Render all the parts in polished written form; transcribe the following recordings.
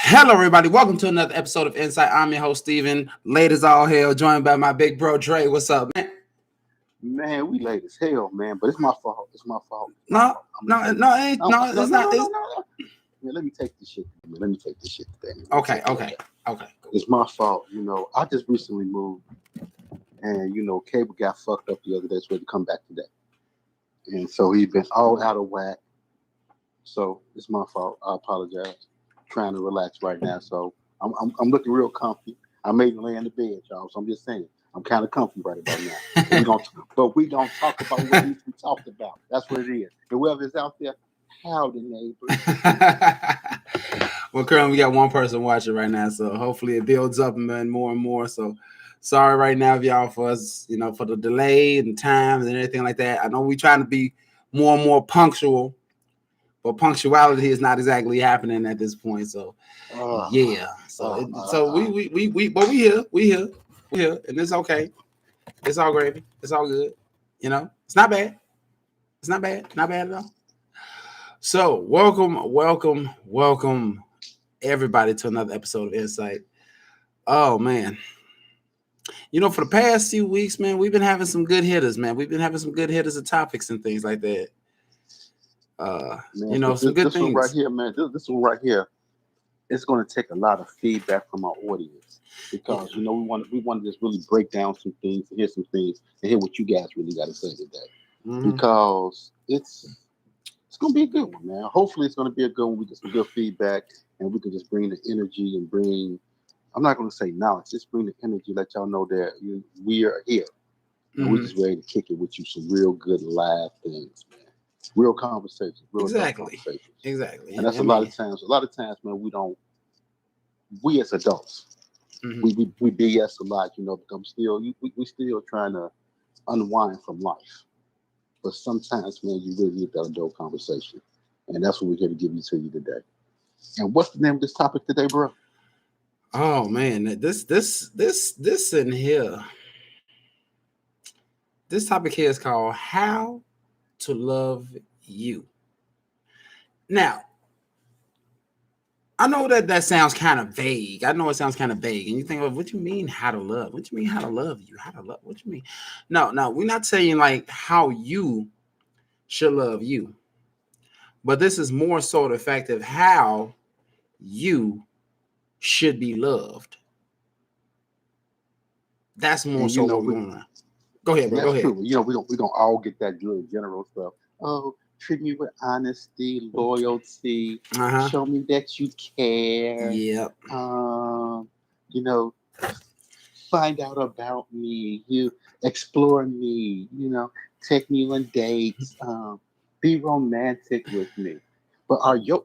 Hello, everybody. Welcome to another episode of En-Syte. I'm your host, Steven. Late as all hell, joined by my big bro, Dre. What's up, man? Man, we late as hell, man. But it's my fault. It's my fault. It's my No, fault. I'm no, gonna take no, it. ain't, No, no, no, it's no, not. no, no, It's no, no. Man, let me take this shit. Man. Let me take this shit today. Man. okay, okay, okay. Cool. It's my fault. I just recently moved, and cable got fucked up the other day, so we had to come back today. And so he's been all out of whack. So it's my fault. I apologize. Trying to relax right now, so I'm looking real comfy. I made it lay in the bed, y'all. So I'm just saying. I'm kind of comfy right about now. But we don't talk about what needs to be talked about. That's what it is. And whoever's out there, howdy neighbors. Well, currently we got one person watching right now, so hopefully it builds up and more. So sorry right now, y'all, for us, for the delay and time and everything like that. I know we're trying to be more and more punctual, but punctuality is not exactly happening at this point. So yeah, but we here, and it's okay. It's all gravy. It's all good. It's not bad. It's not bad at all. So welcome everybody to another episode of En-Syte. Oh man, for the past few weeks, man, we've been having some good hitters, man. We've been having some good hitters of topics and things like that. Man, some good this one right things. here, man. This one right here, it's going to take a lot of feedback from our audience because we want to just really break down some things, and hear some things, and hear what you guys really got to say today. Mhm. Because it's gonna be a good one, man. Hopefully, it's gonna be a good one. We get some good feedback, and we can just bring the energy and bring. I'm not gonna say knowledge, just bring the energy. Let y'all know that we are here, and we're Mhm. just ready to kick it with you. Some real good live things, man. Real conversations, real adult Exactly. conversations, Exactly. and that's I a lot mean, of times. A lot of times, man, we don't. We as adults, mhm. we BS a lot, because we still trying to unwind from life. But sometimes, man, you really need that adult conversation, and that's what we're here to give you to you today. And what's the name of this topic today, bro? Oh man, this in here. This topic here is called "How to Love You." Now, I know that sounds kind of vague. I know it sounds kind of vague, and you think, well, what you mean how to love? What you mean how to love you? How to love? What you mean? No, we're not saying like how you should love you, but this is more so the fact of how you should be loved. That's more And so what we're going to. Go ahead, and bro. Go that's ahead. true. We don't all get that good general stuff. Oh, treat me with honesty, loyalty. Uh huh. Show me that you care. Yep. Um, you know, find out about me. You explore me. Take me on dates. Be romantic with me. But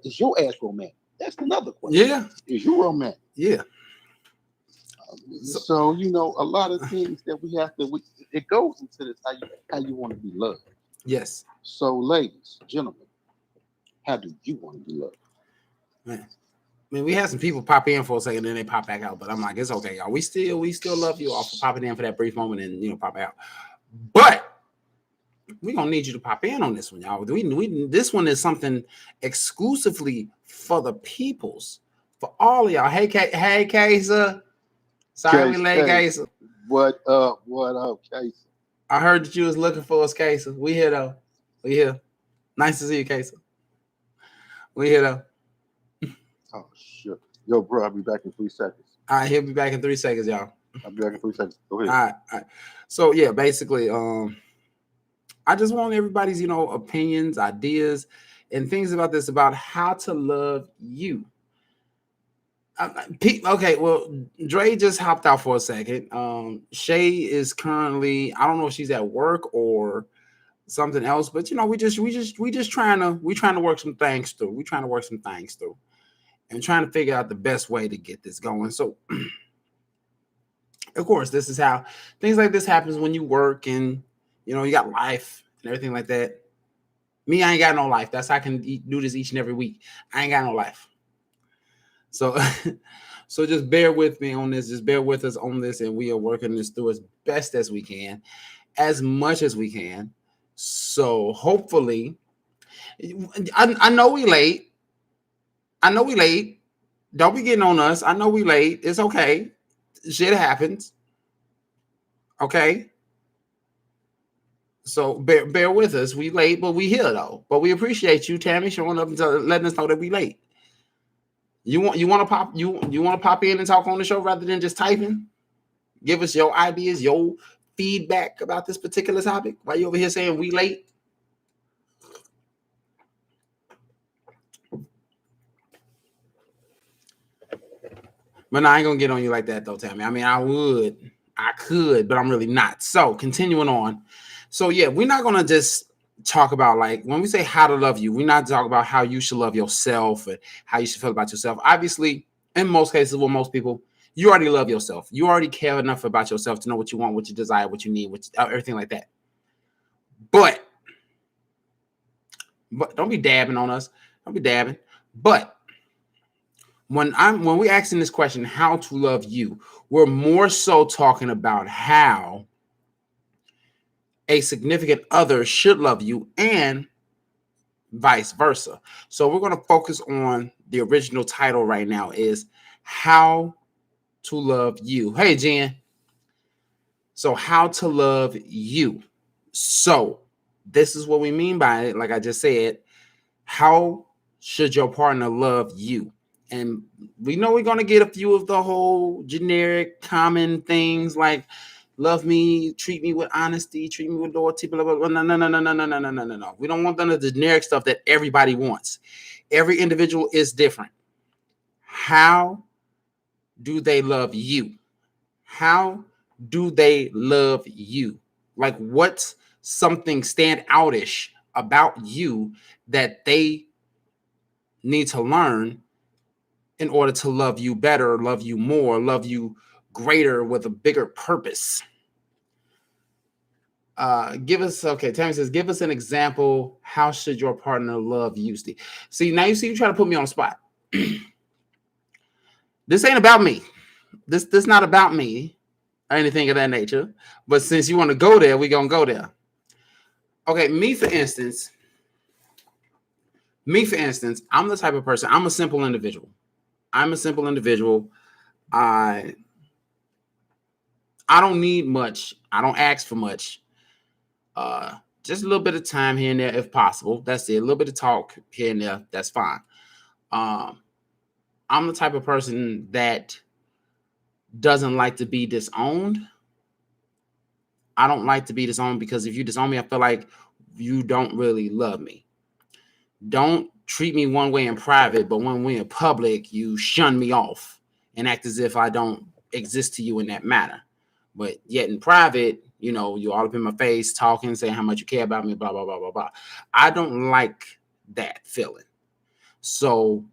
is your ass romantic? That's another question. Yeah. Is you romantic? Yeah. So, So a lot of things that we have to. It goes into this how you want to be loved. yes, So, ladies, gentlemen, how do you want to be loved? man. I mean, we had some people pop in for a second, then they pop back out. But I'm like, it's okay, y'all. We still love you all for popping in for that brief moment and pop out. But we gonna need you to pop in on this one, y'all. This one is something exclusively for the peoples, for all of y'all. Hey, hey, Kaysa. Sorry we late, Case, Kaysa. what up? What up, Case? I heard that you was looking for us, Kaysa. We here though. We here. Nice to see you, Kaysa. We here though. Oh shit, yo, bro, I'll be back in 3 seconds. All right, he'll be back in 3 seconds, y'all. I'll be back in 3 seconds. Go ahead. All right. So yeah, basically, I just want everybody's, opinions, ideas, and things about this, about how to love you. Okay, well, Dre just hopped out for a second. Shay is currently, I don't know if she's at work or something else, but we just trying to work some things through. We trying to work some things through and trying to figure out the best way to get this going. So, of course, this is how things like this happens when you work and you got life and everything like that. Me, I ain't got no life. That's how I can do this each and every week. I ain't got no life. So, so just bear with me on this. Just bear with us on this, and we are working this through as best as we can, as much as we can. So hopefully, I know we late. I know we late, Don't be getting on us. I know we late. It's okay. Shit happens. Okay. So bear with us. We late, but we here though. But we appreciate you, Tammy, showing up and letting us know that we late. You want to pop in and talk on the show rather than just typing? Give us your ideas, your feedback about this particular topic. Why you over here saying we late? But no, I ain't gonna get on you like that though, Tammy. I mean, I could, but I'm really not. So continuing on. So yeah, we're not gonna just talk about like when we say how to love you, we're not talking about how you should love yourself and how you should feel about yourself. Obviously, in most cases, with most people, you already love yourself. You already care enough about yourself to know what you want, what you desire, what you need, everything like that. But don't be dabbing on us. Don't be dabbing. But when we asking this question, how to love you, we're more so talking about how a significant other should love you and vice versa. So we're going to focus on the original title right now is how to love you. Hey, Jen. So how to love you. So this is what we mean by it. Like I just said, how should your partner love you? And we know we're going to get a few of the whole generic common things like love me, treat me with honesty, treat me with loyalty, blah, blah, blah. No, no, no, no, no, no, no, no, no, no, no. We don't want none of the generic stuff that everybody wants. Every individual is different. How do they love you? How do they love you? Like what's something stand outish about you that they need to learn in order to love you better, love you more, love you greater with a bigger purpose? Tammy says, give us an example. How should your partner love you, Steve? See, now you trying to put me on the spot. This ain't about me. This not about me or anything of that nature. But since you want to go there, we're gonna go there. Okay, me for instance, I'm the type of person, I'm a simple individual. I don't need much. I don't ask for much. Just a little bit of time here and there, if possible. That's it. A little bit of talk here and there. That's fine. I'm the type of person that doesn't like to be disowned. I don't like to be disowned because if you disown me, I feel like you don't really love me. Don't treat me one way in private, but when we're in public, you shun me off and act as if I don't exist to you in that manner. But yet in private, you all up in my face talking, saying how much you care about me, blah, blah, blah, blah, blah. I don't like that feeling. So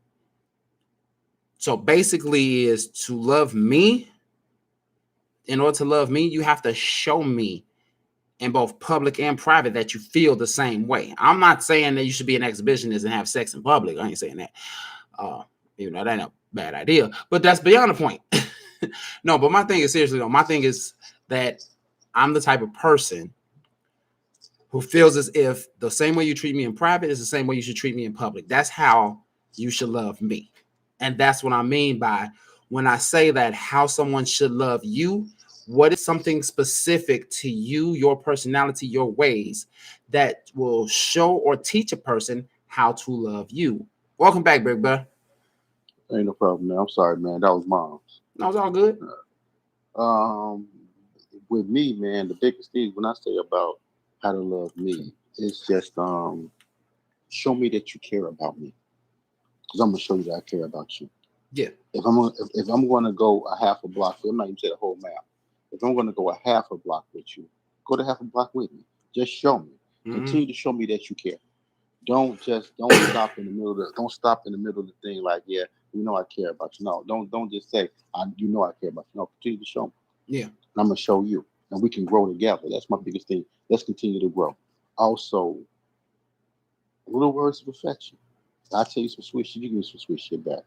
basically is to love me. In order to love me, you have to show me in both public and private that you feel the same way. I'm not saying that you should be an exhibitionist and have sex in public. I ain't saying that. That ain't a bad idea, but that's beyond the point. No, but my thing is seriously though. My thing is that I'm the type of person who feels as if the same way you treat me in private is the same way you should treat me in public. That's how you should love me. And that's what I mean by when I say that how someone should love you. What is something specific to you, your personality, your ways that will show or teach a person how to love you? Welcome back, Big Bear. Ain't no problem, man. I'm sorry, man. That was mom's. No, it's all good. Um, with me, man, the biggest thing when I say about how to love me is just show me that you care about me, because I'm gonna show you that I care about you. Yeah. If I'm gonna go a half a block, I'm not even saying the whole mile. If I'm gonna go a half a block with you, go to half a block with me. Just show me. Continue to show me that you care. Don't stop in the middle of the thing like, yeah, I care about you. No, don't just say I care about you. No, continue to show me. Yeah. And I'm gonna show you. And we can grow together. That's my biggest thing. Let's continue to grow. Also, little words of affection. I tell you some sweet shit, you give me some sweet shit back.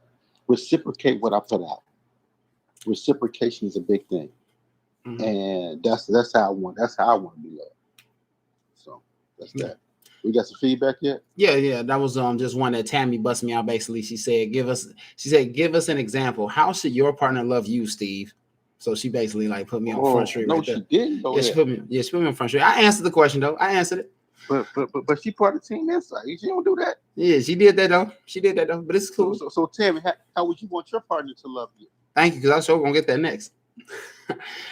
Reciprocate what I put out. Reciprocation is a big thing. And that's how I want to be loved. So that's that. We got some feedback yet? Yeah. That was just one that Tammy bust me out. Basically, she said, give us an example. How should your partner love you, Steve? So she basically like put me on Front Street no, right there. she didn't go Yeah, there. she put me on Front Street. I answered the question though. I answered it. But she part of Team En-Syte. She don't do that. Yeah, she did that though. But it's cool. So Tammy, how would you want your partner to love you? Thank you, because I'm sure gonna get that next.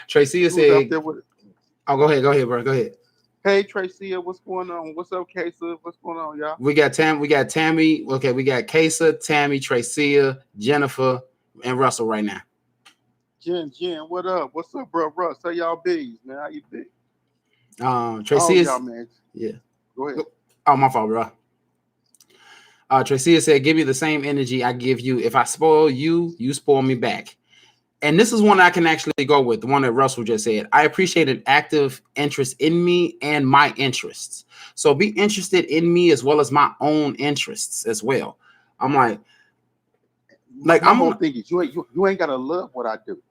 Tracy said, "Oh, go ahead, bro. Go ahead." Hey, Tracy, what's going on? What's up, Kaysa? What's going on, y'all? We got Tammy. Okay, we got Kaysa, Tammy, Tracy, Jennifer, and Russell right now. Jen, what up? What's up, bro? Russ, how y'all be, man? How you be? Tracy is, y'all, man. Yeah. Go ahead. Oh, my fault, bro. Tracy said, "Give me the same energy I give you. If I spoil you, you spoil me back." And this is one I can actually go with, the one that Russell just said. I appreciate an active interest in me and my interests. So be interested in me as well as my own interests as well. I'm like my whole thing is you ain't gotta love what I do,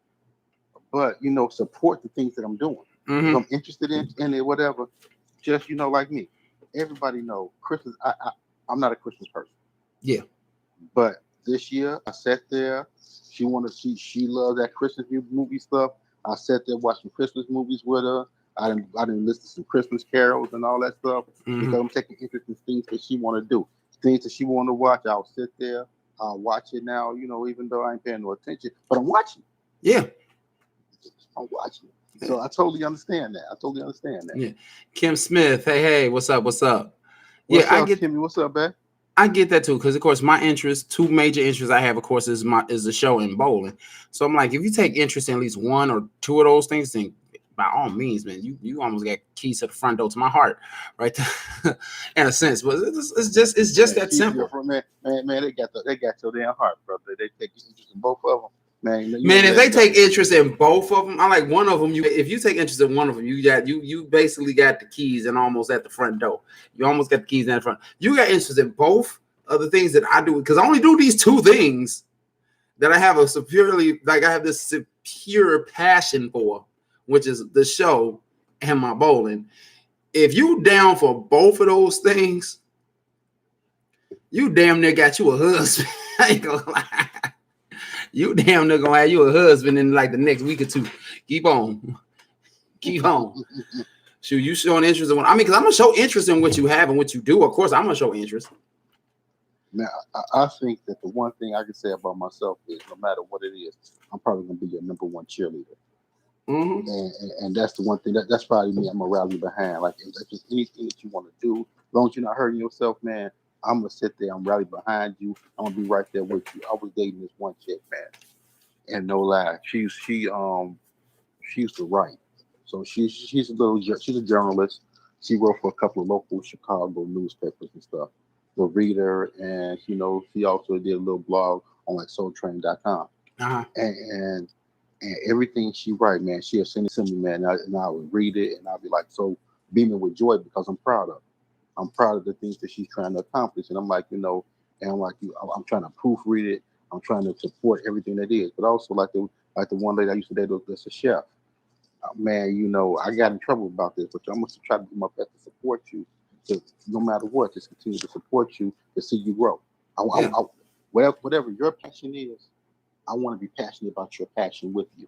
but support the things that I'm doing. Mm-hmm. If I'm interested in it, whatever. Just like me, everybody know Christmas. I'm not a Christmas person. Yeah, but this year I sat there. She loves that Christmas movie stuff. I sat there watching Christmas movies with her. I didn't listen to some Christmas carols and all that stuff because I'm taking interest in things that she want to do, things that she want to watch. I'll sit there, I'll watch it now. Even though I ain't paying no attention, but I'm watching. Yeah, I'm watching. So I totally understand that. Yeah, Kim Smith. Hey, what's up? What's up, Kimmy? What's up, man? I get that too, because of course my two major interests I have, of course, is the show and bowling. So I'm like, if you take interest in at least one or two of those things, then by all means, man, you almost got keys to the front door to my heart, right there, in a sense. But it's just that simple. Man, they got your damn heart, brother. They take interest in both of them. Man, if they take interest in both of them, I like one of them. If you take interest in one of them, you basically got the keys and almost at the front door. You almost got the keys in the front. You got interest in both of the things that I do, because I only do these two things that I have I have this secure passion for, which is the show and my bowling. If you down for both of those things, you damn near got you a husband. I ain't gonna lie. You damn near gonna have you a husband in like the next week or two. Keep on. Shoot, you showing interest in what because I'm gonna show interest in what you have and what you do. Of course, I'm gonna show interest. Now, I think that the one thing I can say about myself is no matter what it is, I'm probably gonna be your number one cheerleader. And that's the one thing that's probably me. I'm gonna rally behind. Like if there's anything that you want to do, as long as you're not hurting yourself, man, I'm gonna sit there. I'm rally behind you. I'm gonna be right there with you. I was dating this one chick, man, and no lie, she used to write. So she's a journalist. She wrote for a couple of local Chicago newspapers and stuff. The Reader, and she also did a little blog on like SoulTrain.com. And everything she write, man, she'll send it to me, man, and I would read it, and I'll be like so beaming with joy because I'm proud of her. I'm proud of the things that she's trying to accomplish, and I'm like, and I'm like I'm trying to proofread it. I'm trying to support everything that is, but also like the one lady I used to date that's a chef. Man, I got in trouble about this, but I'm gonna try to do my best to support you. To, no matter what, just continue to support you to see you grow. Whatever your passion is, I want to be passionate about your passion with you.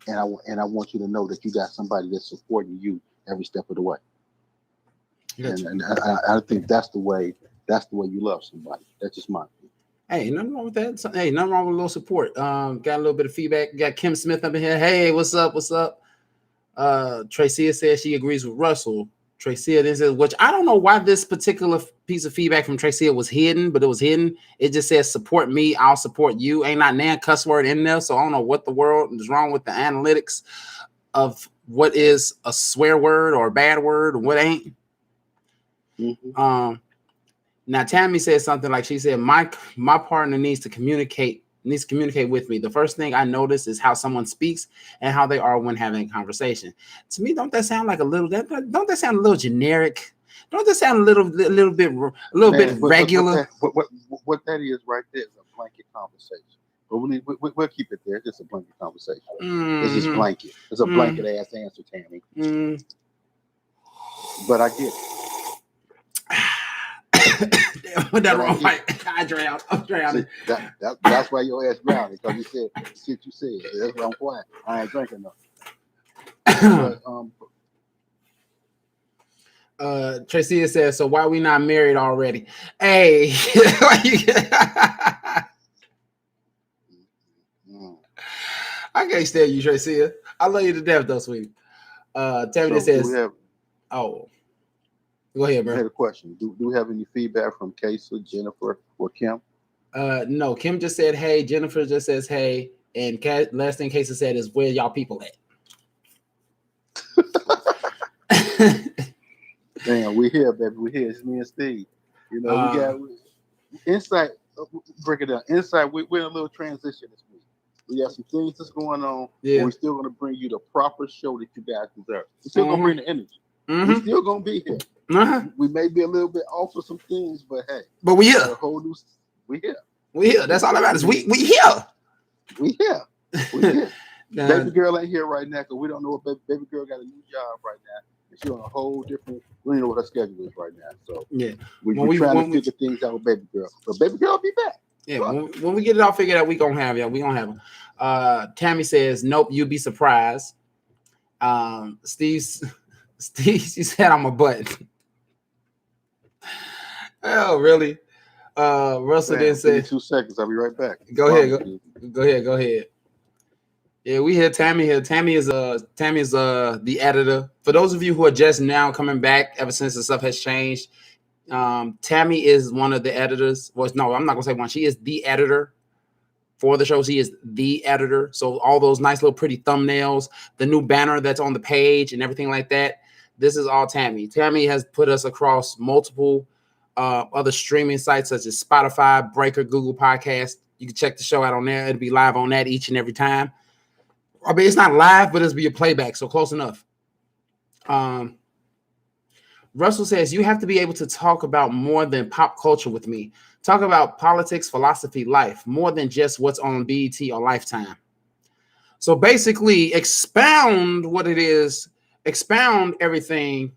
And I want you to know that you got somebody that's supporting you every step of the way. And I think that's the way you love somebody. That's just my opinion. Hey, nothing wrong with that. Hey, nothing wrong with a little support. Got a little bit of feedback. Got Kim Smith up in here. Hey, what's up? Tracia says she agrees with Russell. Tracia then says, which I don't know why this particular piece of feedback from Tracia was hidden, but it was hidden. It just says support me, I'll support you. Ain't not nan cuss word in there, so I don't know what the world is wrong with the analytics of what is a swear word or a bad word or what ain't. Now Tammy said something like, she said, my partner needs to communicate with me. The first thing I notice is how someone speaks and how they are when having a conversation. To me, don't that sound like don't that sound a little generic? Don't that sound a little bit regular? What that is right there is a blanket conversation. But we'll keep it there. It's just a blanket conversation. It's just blanket. It's a blanket ass answer, Tammy. But I get it. Put that That wrong ain't it. mic. I drowned. I'm See, drowning. that's why your ass drowning, because you said the shit you said. That's why I'm quiet. I ain't drinking nothing. But Tracy says, so why we not married already? Hey, I can't stand you, Tracy. I love you to death, though, sweetie. Tammy so do we says, have? oh, go ahead, I bro. had a question. Do we have any feedback from Casey, Jennifer, or Kim? No, Kim just said, hey. Jennifer just says, hey. And last thing Casey said is, where y'all people at? Damn, we here, baby. We here. It's me and Steve. You know, we got En-Syte. Break it down. En-Syte. We're in a little transition this week. We got some things that's going on. Yeah. But we're still going to bring you the proper show that you guys deserve. We're still going to bring the energy. We're still going to be here. We may be a little bit off of some things, but hey. But we here. A whole new. We here. We here. That's all that matters. We here. We here. We here. Baby girl ain't here right now because we don't know what baby girl got a new job right now. And she's on a whole different. We don't know what her schedule is right now. So yeah, we're trying to figure things out with baby girl. But baby girl will be back. Yeah, when we get it all figured out, we gonna have y'all. We gonna have them. Tammy says, "Nope, you'll be surprised." Steve, you said I'm a butt. Oh, really? Russell didn't say. 2 seconds. I'll be right back. Go ahead. Yeah, we hear Tammy here. Tammy is the editor. For those of you who are just now coming back, ever since the stuff has changed, Tammy is one of the editors. Well, no, I'm not gonna say one. She is the editor for the show. She is the editor. So all those nice little pretty thumbnails, the new banner that's on the page, and everything like that. This is all Tammy. Tammy has put us across multiple other streaming sites such as Spotify, Breaker, Google Podcast. You can check the show out on there. It'll be live on that each and every time. I mean, it's not live, but it'll be a playback, so close enough. Russell says, you have to be able to talk about more than pop culture with me. Talk about politics, philosophy, life, more than just what's on BET or Lifetime. So basically, expound what it is, expound everything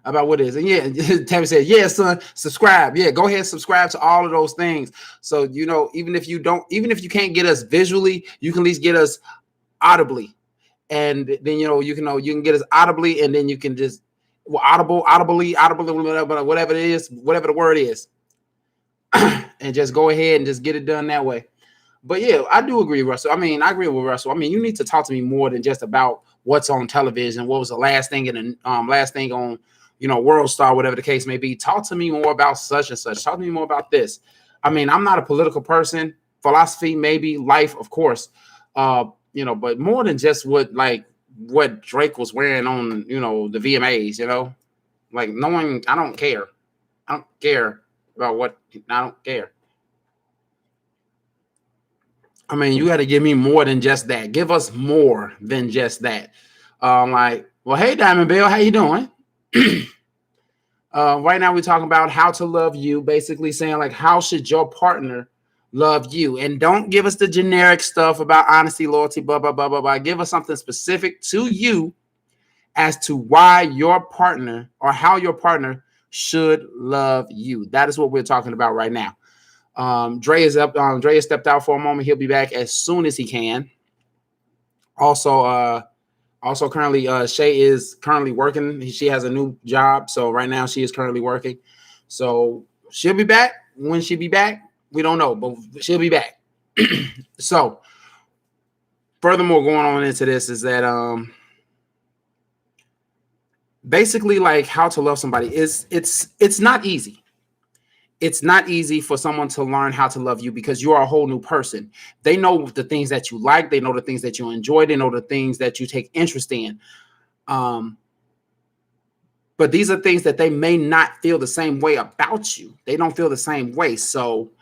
about what it is. And yeah, Tammy said, yeah, son, subscribe. Yeah, go ahead, subscribe to all of those things. So, you know, even if you can't get us visually, you can at least get us audibly. And then, you know, you can get us audibly, and then you can just audibly, whatever it is, whatever the word is, and just go ahead and just get it done that way. But yeah, I do agree, Russell. I mean, I agree with Russell. I mean, you need to talk to me more than just about what's on television, what was the last thing in the last thing on, you know, World Star, whatever the case may be. Talk to me more about such and such. Talk to me more about this. I mean, I'm not a political person. Philosophy, maybe. Life, of course. You know, but more than just what Drake was wearing on, you know, the VMAs, you know, like knowing, I don't care. I don't care about what, I don't care. I mean, you got to give me more than just that. Give us more than just that. Like, well, hey, Diamond Bill, how you doing? Right now we're talking about how to love you, basically saying like, how should your partner love you? And don't give us the generic stuff about honesty, loyalty, blah, blah, blah, blah, blah. Give us something specific to you as to why your partner or how your partner should love you. That is what we're talking about right now. Dre is up. Dre has stepped out for a moment. He'll be back as soon as he can. Also currently, Shay is currently working. She has a new job, so right now she is currently working. So she'll be back. When she'll be back, we don't know, but she'll be back. So, furthermore, going on into this is that basically, like, how to love somebody is it's not easy. It's not easy for someone to learn how to love you because you are a whole new person. They know the things that you like. They know the things that you enjoy. They know the things that you take interest in. But these are things that they may not feel the same way about you. They don't feel the same way. So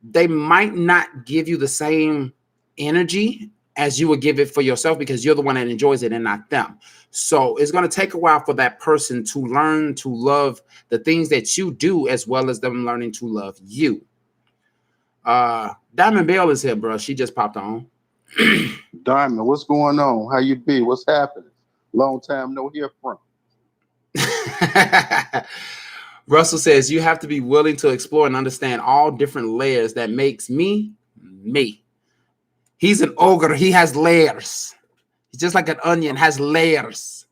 they might not give you the same energy as you would give it for yourself because you're the one that enjoys it and not them. So it's going to take a while for that person to learn to love the things that you do as well as them learning to love you. Diamond Bell is here, bro. She just popped on. Diamond, what's going on? How you be? What's happening? Long time no hear from. Russell says you have to be willing to explore and understand all different layers that makes me me. He's an ogre. He has layers. He's just like an onion, has layers.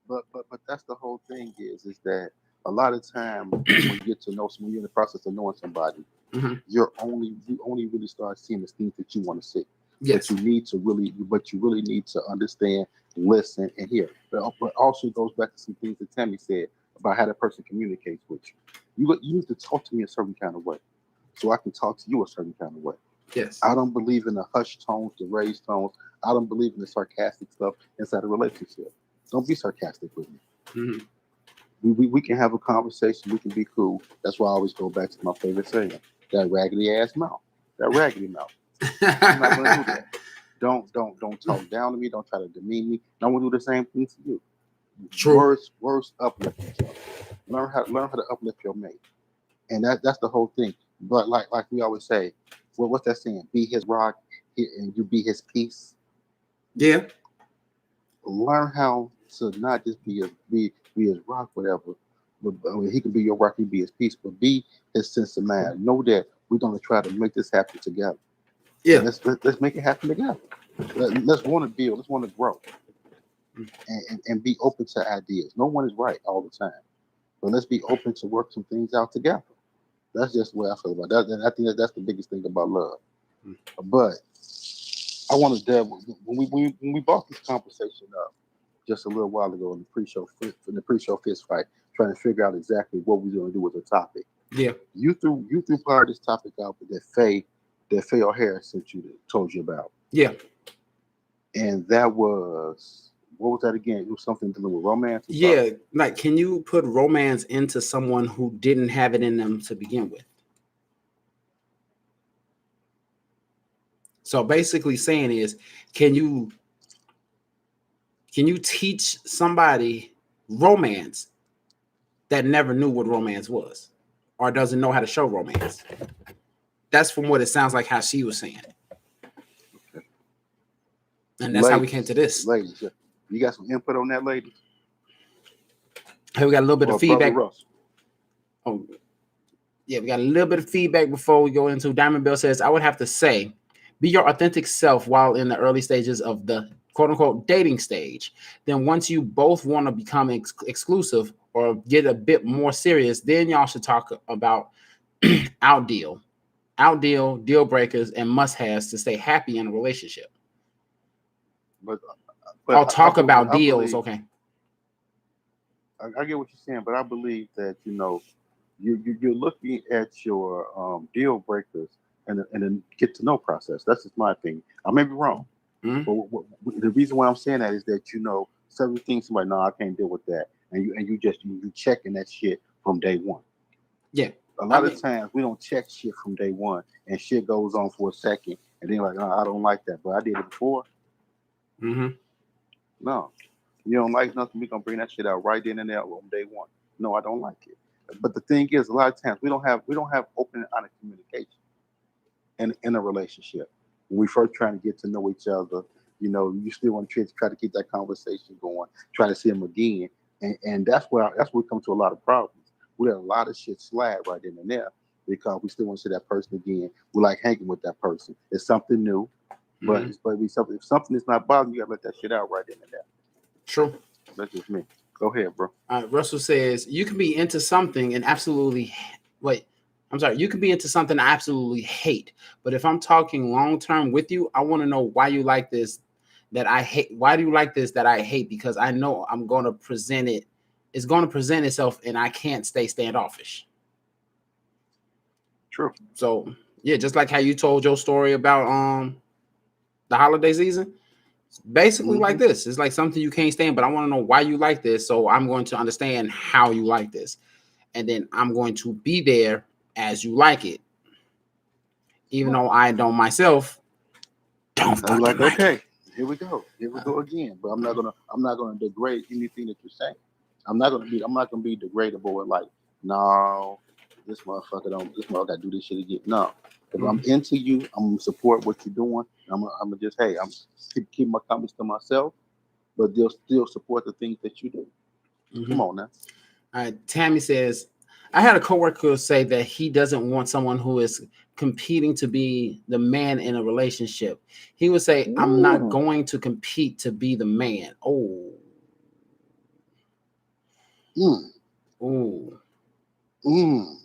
But that's the whole thing is that a lot of time when you get to know someone, you're in the process of knowing somebody, Mhm. you only really start seeing the things that you want to see. Yes. But you really need to understand, listen, and hear. But also goes back to some things that Tammy said about how that person communicates with you. You need to talk to me a certain kind of way, so I can talk to you a certain kind of way. Yes. I don't believe in the hush tones, the raised tones. I don't believe in the sarcastic stuff inside a relationship. Don't be sarcastic with me. Mhm. We can have a conversation. We can be cool. That's why I always go back to my favorite saying: that raggedy ass mouth, that raggedy mouth. I'm not gonna do that. Don't talk down to me. Don't try to demean me. And I'm gonna do the same thing to you. True. Words uplift each other. Learn how to uplift your mate, and that's the whole thing. But like we always say, well, what's that saying? Be his rock, and you be his peace. Yeah. Learn how to not just be his rock, whatever. But he can be your rock, he be his peace, but be his sense of mind. Know that we're gonna try to make this happen together, and Yeah. let's make it happen together. Let's want to build. Let's want to grow, and be open to ideas. No one is right all the time, but let's be open to work some things out together. That's just the way I feel about that. And I think that's the biggest thing about love. But I want to delve when we brought this conversation up just a little while ago in the pre-show fist fight, trying to figure out exactly what we're going to do with the topic. Yeah. You threw part of this topic out that Faye O'Hara told you about, Yeah. and that was what was that again? It was something to do with romance. Yeah. Like, can you put romance into someone who didn't have it in them to begin with? So basically saying is, can you teach somebody romance that never knew what romance was or doesn't know how to show romance? That's from what it sounds like how she was saying. Okay. And that's how we came to this. Ladies, you got some input on that, ladies? Hey, we got a little bit of feedback. Russ. Oh, yeah, we got a little bit of feedback before we go into. Diamond Bill says, I would have to say, be your authentic self while in the early stages of the quote unquote dating stage. Then once you both want to become exclusive or get a bit more serious, then y'all should talk about outdeal, deal breakers, and must-haves to stay happy in a relationship. But I'll talk about deals. Okay. I get what you're saying, but I believe that you're looking at your deal breakers and then get to know process. That's just my opinion. I may be wrong, but the reason why I'm saying that is that certain things somebody, no, I can't deal with that, and you checking that shit from day one. Yeah. A lot of times we don't check shit from day one, and shit goes on for a second, and then like, oh, I don't like that, but I did it before. Mm-hmm. No, you don't like nothing, we gonna bring that shit out right then and there on day one. No, I don't like it. But the thing is, a lot of times we don't have open and honest communication in a relationship. When we first trying to get to know each other, you still want to try to keep that conversation going, try to see them again, and that's where we come to a lot of problems. We let a lot of shit slide right in and there because we still want to see that person again. We like hanging with that person. It's something new, but if something is not bothering you, gotta let that shit out right in and there. True. That's just me. Go ahead, bro. Russell says you can be into something and absolutely wait. I'm sorry. You can be into something I absolutely hate, but if I'm talking long term with you, I want to know why you like this that I hate. Why do you like this that I hate? Because I know I'm going to present it. It's going to present itself, and I can't stay standoffish. True. So yeah, just like how you told your story about the holiday season. Basically like this. It's like something you can't stand, but I want to know why you like this. So I'm going to understand how you like this. And then I'm going to be there as you like it. Even though I don't myself don't fucking like okay, it. here we go again. But I'm not gonna degrade anything that you're saying. I'm not gonna be degradable and like, no, this motherfucker gotta do this shit again. No. If I'm into you, I'm gonna support what you're doing. I'm gonna just, hey, I'm keep my comments to myself, but they'll still support the things that you do. Come on now. All right, Tammy says, I had a coworker say that he doesn't want someone who is competing to be the man in a relationship. He would say, I'm not Ooh. going to compete to be the man. Oh, Mm. oh. Mm.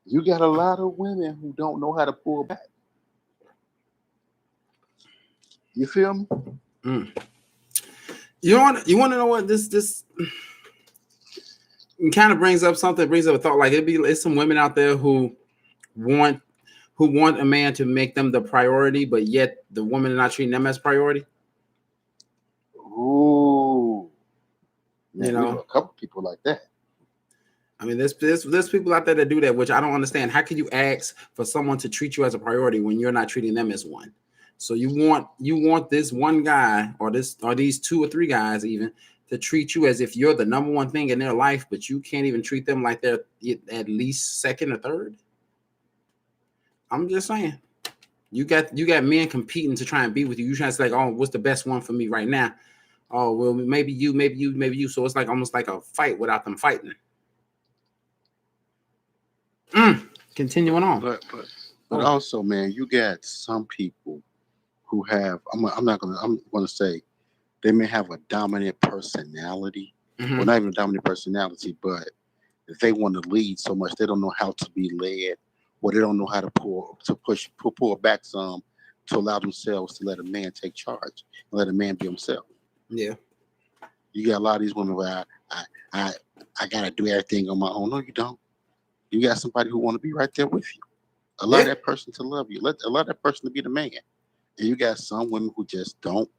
You got a lot of women who don't know how to pull back. You feel me? Mm. You want to know what this kind of brings up something, brings up a thought. Like it's some women out there want who want a man to make them the priority, but yet the woman is not treating them as priority. Ooh. You Man, we know know, a couple people like that. I mean, there's people out there that do that, which I don't understand. How can you ask for someone to treat you as a priority when you're not treating them as one? So you want this one guy or these two or three guys even to treat you as if you're the number one thing in their life, but you can't even treat them like they're at least second or third. I'm just saying. You got men competing to try and be with you. You trying to say like, oh, what's the best one for me right now? Oh, well, maybe you, maybe you, maybe you. So it's like almost like a fight without them fighting. Continuing on. But Oh, also, man, you got some people who have. I'm not gonna. I'm gonna say they may have a dominant personality. Well, mm-hmm. not even a dominant personality, but they want to lead so much they don't know how to be led, or they don't know how to pull back some to allow themselves to let a man take charge and let a man be himself. Yeah. You got a lot of these women where I I I gotta do everything on my own. No, you don't. You got somebody who want to be right there with you. Allow Yeah. that person to love you. Allow that person to be the man. And you got some women who just don't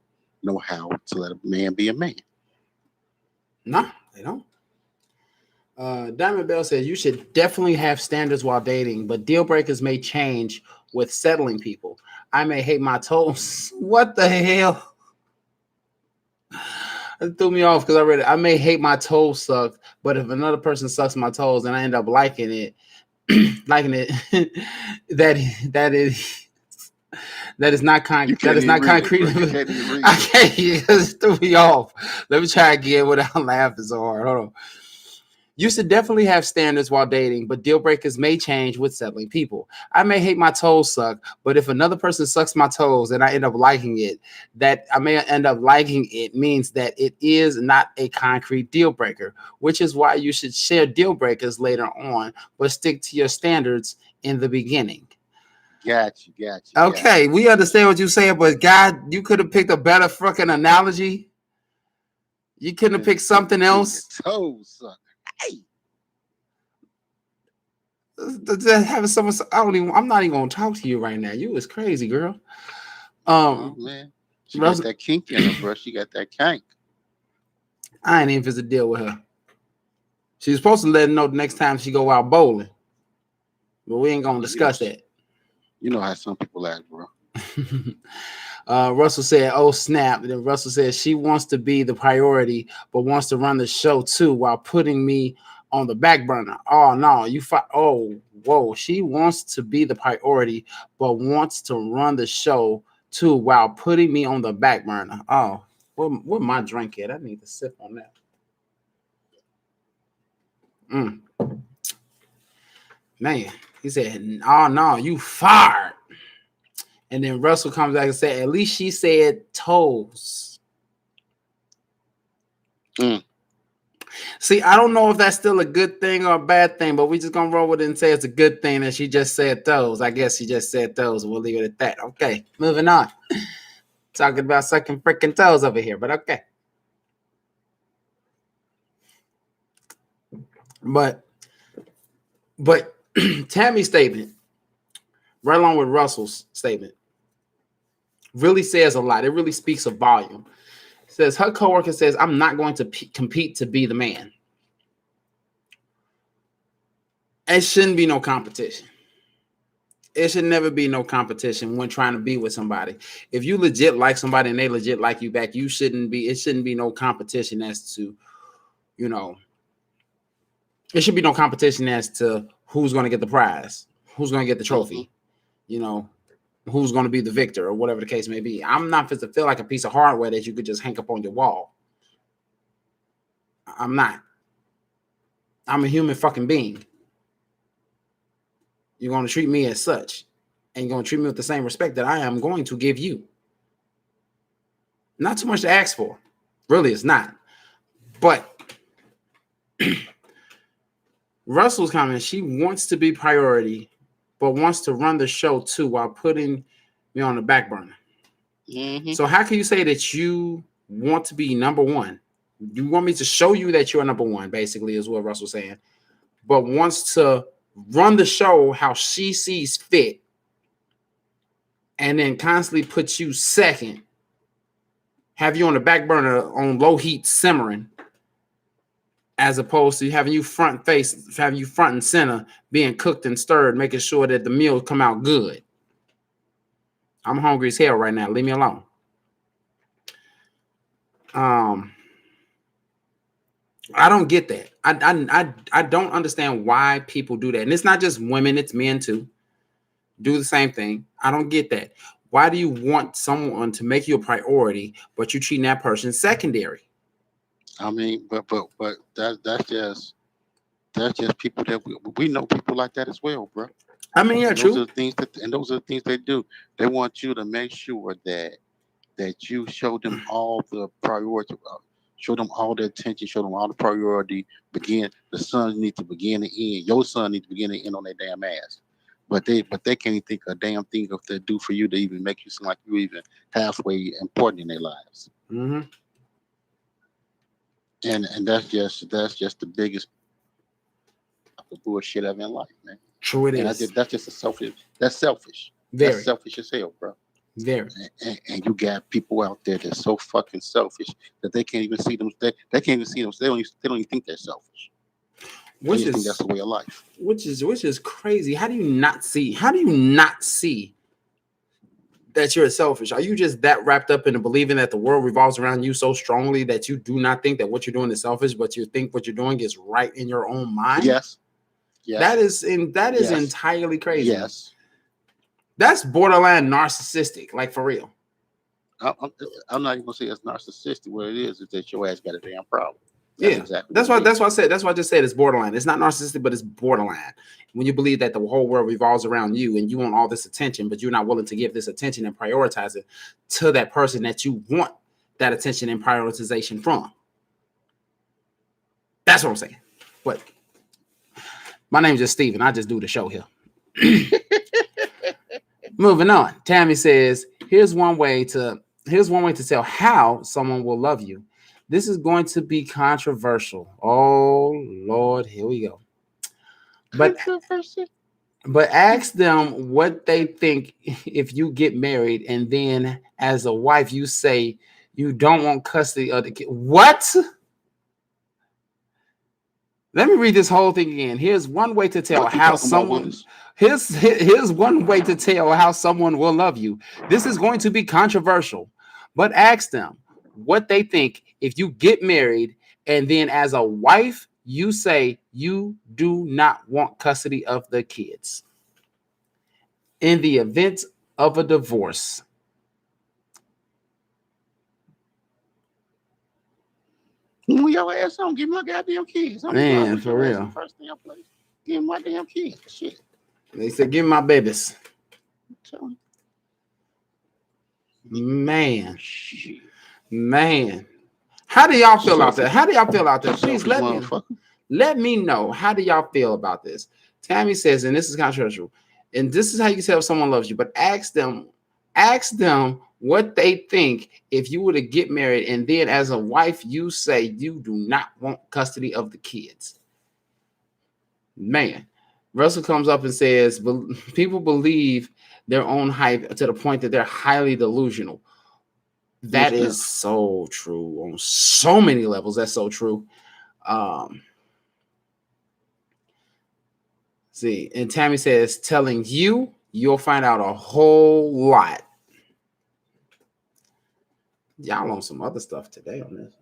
know how to let a man be a man. No, they don't. Diamond Bell says you should definitely have standards while dating, but deal breakers may change with settling people. I may hate my toes. What the hell? It threw me off because I read it. I may hate my toes sucked, but if another person sucks my toes and I end up liking it, liking it, that that is You that can't is even not read it, concrete. bro. You can't even read I it. can't. It just threw me off. Let me try again without laughing so hard. Hold on. You should definitely have standards while dating, but deal breakers may change with settling people. I may hate my toes suck, but if another person sucks my toes and I end up liking it, that I may end up liking it means that it is not a concrete deal breaker, which is why you should share deal breakers later on, but stick to your standards in the beginning. Got Okay, you. we understand what you're saying, but God, you could have picked a better fucking analogy. You couldn't have picked something Till your else. toes suck. Hey, Having someone, I'm not even gonna talk to you right now. You is crazy, girl. oh Um, man, she got Russell, that kink in her, bro. She got that kink. I ain't even supposed to deal with her. She's supposed to let her know the next time she go out bowling, but we ain't gonna Yeah, discuss that. you know how some people act, bro. Russell said, "Oh snap!" And then Russell said she wants to be the priority, but wants to run the show too, while putting me on the back burner. Oh no, Oh whoa, she wants to be the priority, but wants to run the show too, while putting me on the back burner. Oh, where my drink at? I need to sip on that. Mm, man, he said, "Oh no, you fired." And then Russell comes back and said, "At least she said toes." Mm. See, I don't know if that's still a good thing or a bad thing, but we just gonna roll with it and say it's a good thing that she just said those. I guess she just said those. We'll leave it at that. Okay, moving on. Talking about sucking freaking toes over here, but okay. But but Tammy's statement, right along with Russell's statement, really says a lot. It really speaks a volume. It says her coworker says, "I'm not going to compete to be the man." It shouldn't be no competition. It should never be no competition when trying to be with somebody. If you legit like somebody and they legit like you back, it shouldn't be no competition as to, you know, it should be no competition as to who's going to get the prize, who's going to get the Mm-hmm. trophy, you know, who's going to be the victor or whatever the case may be. I'm not supposed to feel like a piece of hardware that you could just hang up on your wall. I'm not. I'm a human fucking being. You're going to treat me as such, and you're going to treat me with the same respect that I am going to give you. Not too much to ask for. Really, it's not. But Russell's comment, she wants to be priority, but wants to run the show too while putting me on the back burner. Mm-hmm. So how can you say that you want to be number one? You want me to show you that you're number one, basically, is what Russell's saying, but wants to run the show how she sees fit and then constantly put you second, have you on the back burner on low heat simmering, as opposed to having you front and center, being cooked and stirred, making sure that the meal come out good. I'm hungry as hell right now. Leave me alone. I don't get that. I don't understand why people do that. And it's not just women, it's men too. Do the same thing. I don't get that. Why do you want someone to make you a priority, but you treating that person secondary? I mean, but that's just people that we know people like that as well, bro. I mean, yeah, and true. Those are the things they do. They want you to make sure that you show them all the priority, show them all the attention, show them all the priority. The son needs to begin and end. Your son needs to begin and end on their damn ass. But they can't even think a damn thing of they do for you to even make you seem like you even halfway important in their lives. Mm-hmm. And that's just the biggest bullshit ever in life, man. True, it and is. That's just a selfish. That's selfish. Very. That's selfish as hell, bro. Very. And you got people out there that's so fucking selfish that they can't even see them. They can't even see them. They don't even think they're selfish. Which is think that's the way of life. Which is crazy. How do you not see that you're selfish? Are you just that wrapped up in believing that the world revolves around you so strongly that you do not think that what you're doing is selfish, but you think what you're doing is right in your own mind? Yes. That is entirely crazy. Yes. That's borderline narcissistic, like for real. I'm not even gonna say it's narcissistic. What it is that your ass got a damn problem. Exactly. That's why I said. That's why I just said it's borderline. It's not narcissistic, but it's borderline. When you believe that the whole world revolves around you and you want all this attention, but you're not willing to give this attention and prioritize it to that person that you want that attention and prioritization from. That's what I'm saying. But my name is just Steven. I just do the show here. Moving on. Tammy says, here's one way to tell how someone will love you. This is going to be controversial. Oh Lord, here we go. But ask them what they think if you get married and then as a wife you say you don't want custody of the kid. What? Let me read this whole thing again. Here's one way to tell how someone here's one way to tell how someone will love you. This is going to be controversial, but ask them what they think if you get married and then as a wife you say you do not want custody of the kids. In the event of a divorce, move your ass on, give me my goddamn kids. Man, for real. First damn place. Give me my damn kids. Shit. They said, give me my babies. Man. Shit. Man. How do y'all feel out there? Please let me know. How do y'all feel about this? Tammy says, and this is controversial, and this is how you tell if someone loves you, but ask them what they think if you were to get married and then as a wife you say you do not want custody of the kids. Man, Russell comes up and says, people believe their own hype to the point that they're highly delusional. That is so true on so many levels. That's so true. See, and Tammy says, telling you'll find out a whole lot. Y'all on some other stuff today on this.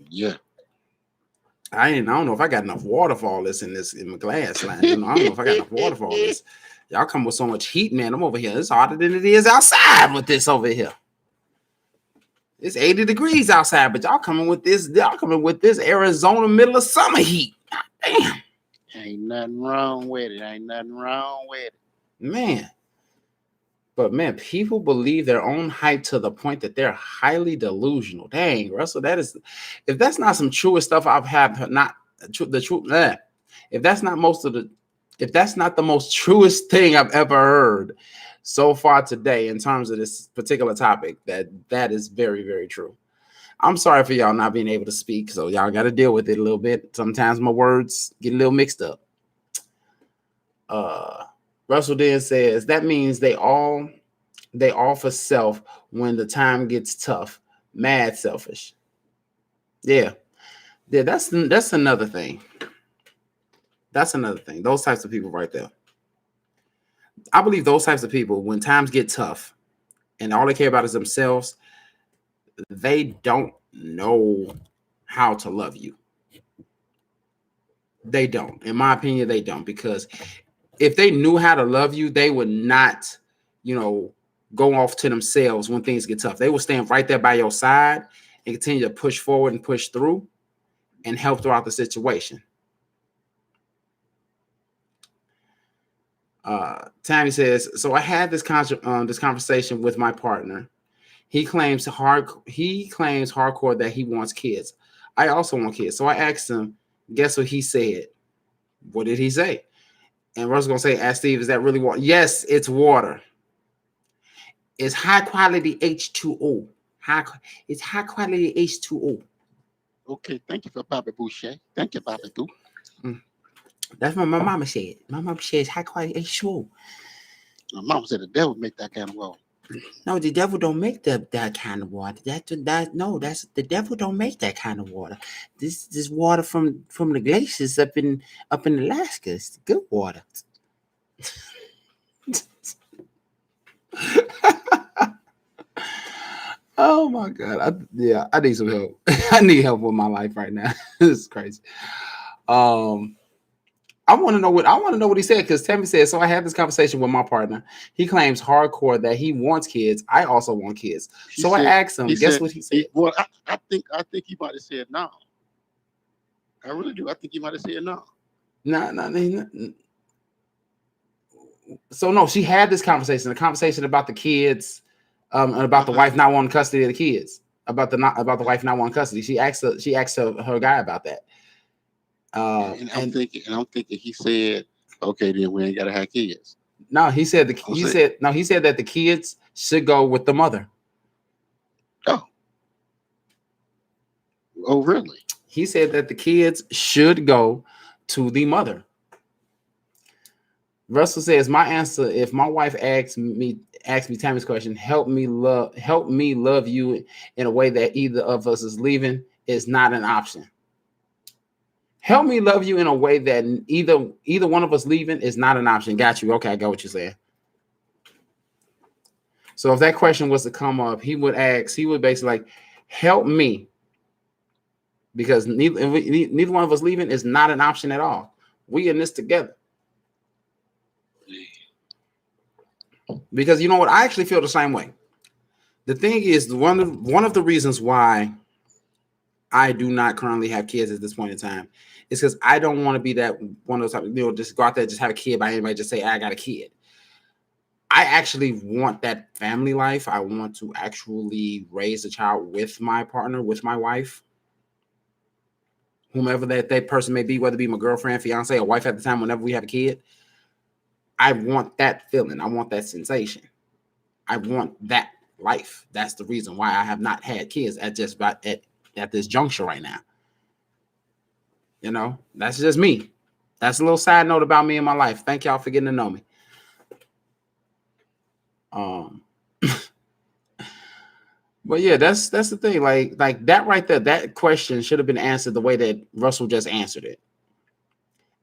Yeah. I don't know if I got enough water for all this in my glass line. I don't know if I got enough water for all this. Y'all come with so much heat, man. I'm over here. It's harder than it is outside with this over here. It's 80 degrees outside, but y'all coming with this. Y'all coming with this Arizona middle of summer heat. Damn, Ain't nothing wrong with it. Ain't nothing wrong with it. man. But man, people believe their own hype to the point that they're highly delusional. Dang, Russell, that is, if that's not some truest stuff I've had, not the truth. If that's not most of the, if that's not the most truest thing I've ever heard so far today in terms of this particular topic, that is very, very true. I'm sorry for y'all not being able to speak, so y'all got to deal with it a little bit. Sometimes my words get a little mixed up. Uh, Russell then says that means they offer self when the time gets tough. Mad selfish. Yeah, yeah. That's another thing. That's another thing. Those types of people right there. I believe those types of people, when times get tough and all they care about is themselves, they don't know how to love you. They don't. In my opinion, they don't. Because if they knew how to love you, they would not, you know, go off to themselves when things get tough. They will stand right there by your side and continue to push forward and push through and help throughout the situation. Tammy says, so I had this conversation with my partner. He claims hardcore that he wants kids. I also want kids. So I asked him, guess what he said? What did he say? And Russell's gonna say, ask Steve, is that really water? Yes, it's water. It's high quality H2O. It's high quality H2O. Okay, thank you for Bobby Boucher. Thank you, Bobby Boo. That's what my mama said. My mama says high quality H2O. My mama said the devil make that kind of water. No, the devil don't make that kind of water. That's the devil don't make that kind of water. This water from the glaciers up in Alaska. It's good water. Oh my god! I need some help. I need help with my life right now. This is crazy. I want to know what he said, because Tammy said, so I had this conversation with my partner. He claims hardcore that he wants kids. I also want kids. I asked him, guess what he said? I think he might have said no. I really do. I think he might have said no. No. So no, she had this conversation, a conversation about the kids, and about the wife not wanting custody of the kids, about the wife not wanting custody. She asked her guy about that. And I'm thinking he said, okay, then we ain't gotta have kids. No, he said that the kids should go with the mother. Oh, really? He said that the kids should go to the mother. Russell says, my answer, if my wife asks me Tammy's question, help me love you in a way that either of us is leaving, is not an option. Help me love you in a way that either one of us leaving is not an option. Got you. Okay, I got what you're saying. So if that question was to come up, he would basically like, help me, because neither one of us leaving is not an option at all. We in this together. Because you know what? I actually feel the same way. The thing is, one of the reasons why I do not currently have kids at this point in time is because I don't want to be that one of those type, just go out there, just have a kid by anybody, just say, I got a kid. I actually want that family life. I want to actually raise a child with my partner, with my wife, whomever that person may be, whether it be my girlfriend, fiance, or wife at the time, whenever we have a kid. I want that feeling. I want that sensation. I want that life. That's the reason why I have not had kids at this juncture right now. You know, that's just me. That's a little side note about me and my life. Thank y'all for getting to know me. But yeah, that's the thing. Like that right there, that question should have been answered the way that Russell just answered it.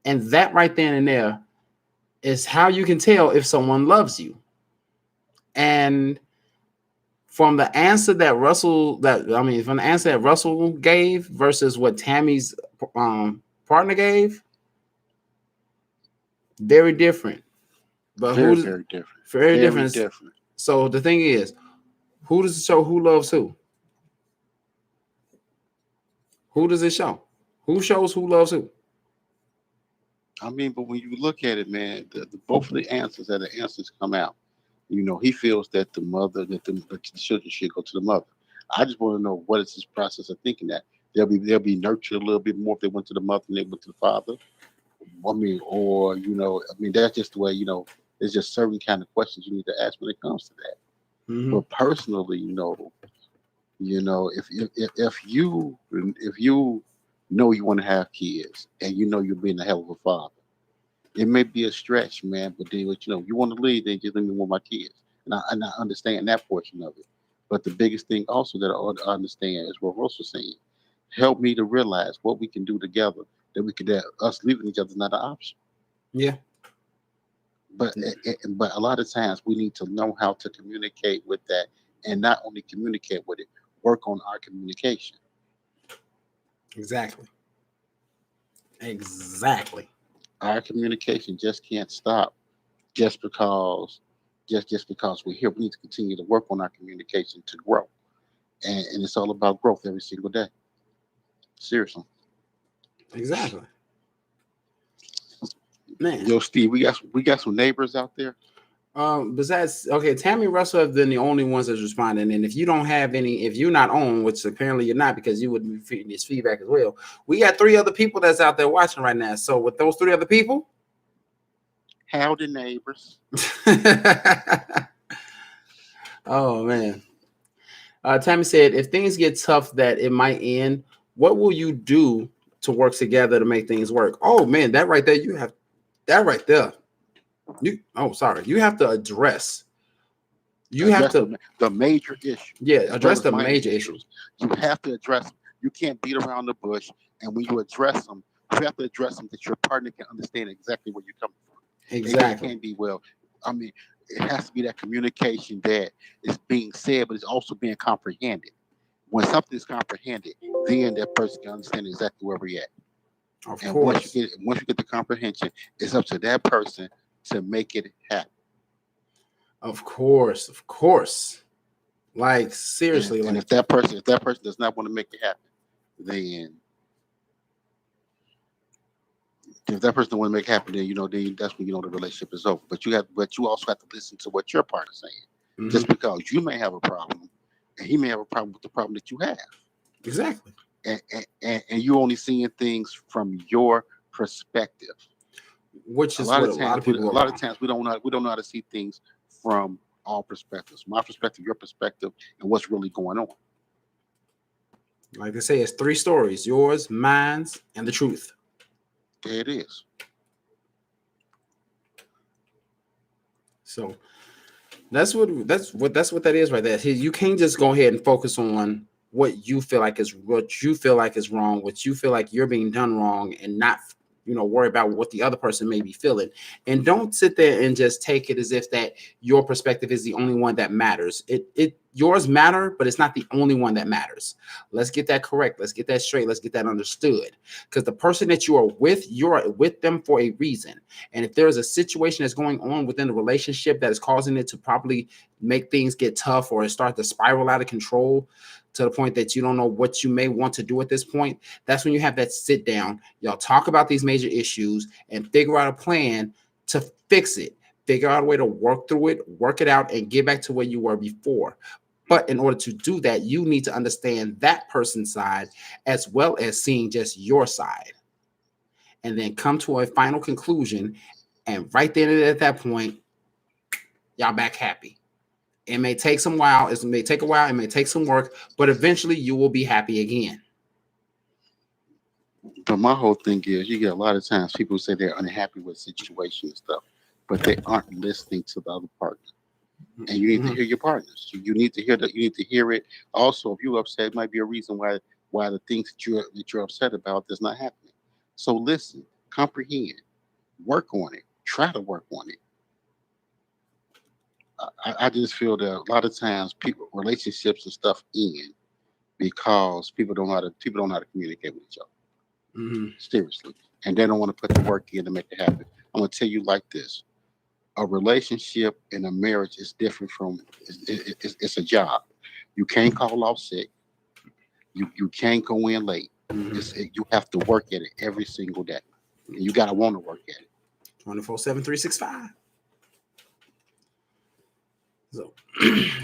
And that right then and there is how you can tell if someone loves you. And from the answer that Russell gave versus what Tammy's partner gave, very different. But very different. Very different. So the thing is, who does it show who loves who? Who does it show? Who shows who loves who? I mean, but when you look at it, man, both of the answers that the answers come out. He feels that the children should go to the mother. I just want to know what is his process of thinking that they'll be nurtured a little bit more if they went to the mother than they went to the father. I mean, or that's just the way. There's just certain kind of questions you need to ask when it comes to that. Mm-hmm. But personally, if you know you want to have kids and you're being a hell of a father, it may be a stretch, man. But then, you want to leave, then just let me want my kids, and I understand that portion of it. But the biggest thing also that I understand is what Russ was saying. Help me to realize what we can do together. That us leaving each other is not an option. Yeah. But a lot of times we need to know how to communicate with that, and not only communicate with it, work on our communication. Exactly. Exactly. Our communication just can't stop just because we're here. We need to continue to work on our communication to grow, and it's all about growth every single day. Seriously. Exactly. Man. Yo, Steve, we got some neighbors out there. Besides, okay, Tammy Russell have been the only ones that's responding. And if you don't have any, if you're not on, which apparently you're not because you wouldn't be feeding this feedback as well, we got 3 other people that's out there watching right now. So with those 3 other people, Howdy, neighbors. oh man. Tammy said, if things get tough that it might end, what will you do to work together to make things work? Oh man, that right there, you have that right there. You have to address. You have Address to, the major issue yeah, as well address as the minor major issue. issues. You have to address them. You can't beat around the bush. And when you address them, you have to address them that your partner can understand exactly where you're coming from. It Exactly. can't be, well, I mean, it has to be that communication that is being said, but it's also being comprehended. When something is comprehended, then that person can understand exactly where we're at. Of And once course. you get the comprehension, it's up to that person to make it happen. Of course. Of course. Like And seriously, and like if that person does not want to make it happen, then if that person don't want to make it happen, then that's when the relationship is over. But you also have to listen to what your partner's saying. mhm, Just because you may have a problem, and he may have a problem with the problem that you have, exactly. and you only seeing things from your perspective. Which A is lot what of a lot times, of we, people a go lot of wrong. times we don't know how to see things from all perspectives. My perspective, your perspective, and what's really going on. Like they say, it's 3 stories: yours, mine's, and the truth. There it is. So that's what that is right there. You can't just go ahead and focus on what you feel like is wrong, what you feel like you're being done wrong, and not worry about what the other person may be feeling. And don't sit there and just take it as if that your perspective is the only one that matters. It yours matter, but it's not the only one that matters. Let's get that correct. Let's get that straight. Let's get that understood. Because the person that you're with them for a reason. And if there is a situation that's going on within the relationship that is causing it to probably make things get tough or start to spiral out of control to the point that you don't know what you may want to do at this point, that's when you have that sit down. Y'all talk about these major issues and figure out a plan to fix it. Figure out a way to work through it, work it out, and get back to where you were before. But in order to do that, you need to understand that person's side as well as seeing just your side and then come to a final conclusion. And right then at that point, y'all back happy. It may take some while. It may take a while. It may take some work, but eventually you will be happy again. But my whole thing is, you get a lot of times people say they're unhappy with situation and stuff, but they aren't listening to the other partner. And you need to Mhm. hear your partners. You need to hear that. You need to hear it. Also, if you're upset, it might be a reason why the things that you're upset about is not happening. So listen, comprehend, work on it, try to work on it. I just feel that a lot of times people relationships and stuff end because people don't know how to communicate with each other. Mhm. Seriously, and they don't want to put the work in to make it happen. I'm gonna tell you like this: a relationship and a marriage is different from it's a job. You can't call off sick. You can't go in late. Mm-hmm. You have to work at it every single day, and you gotta want to work at it. 24/7, 365. So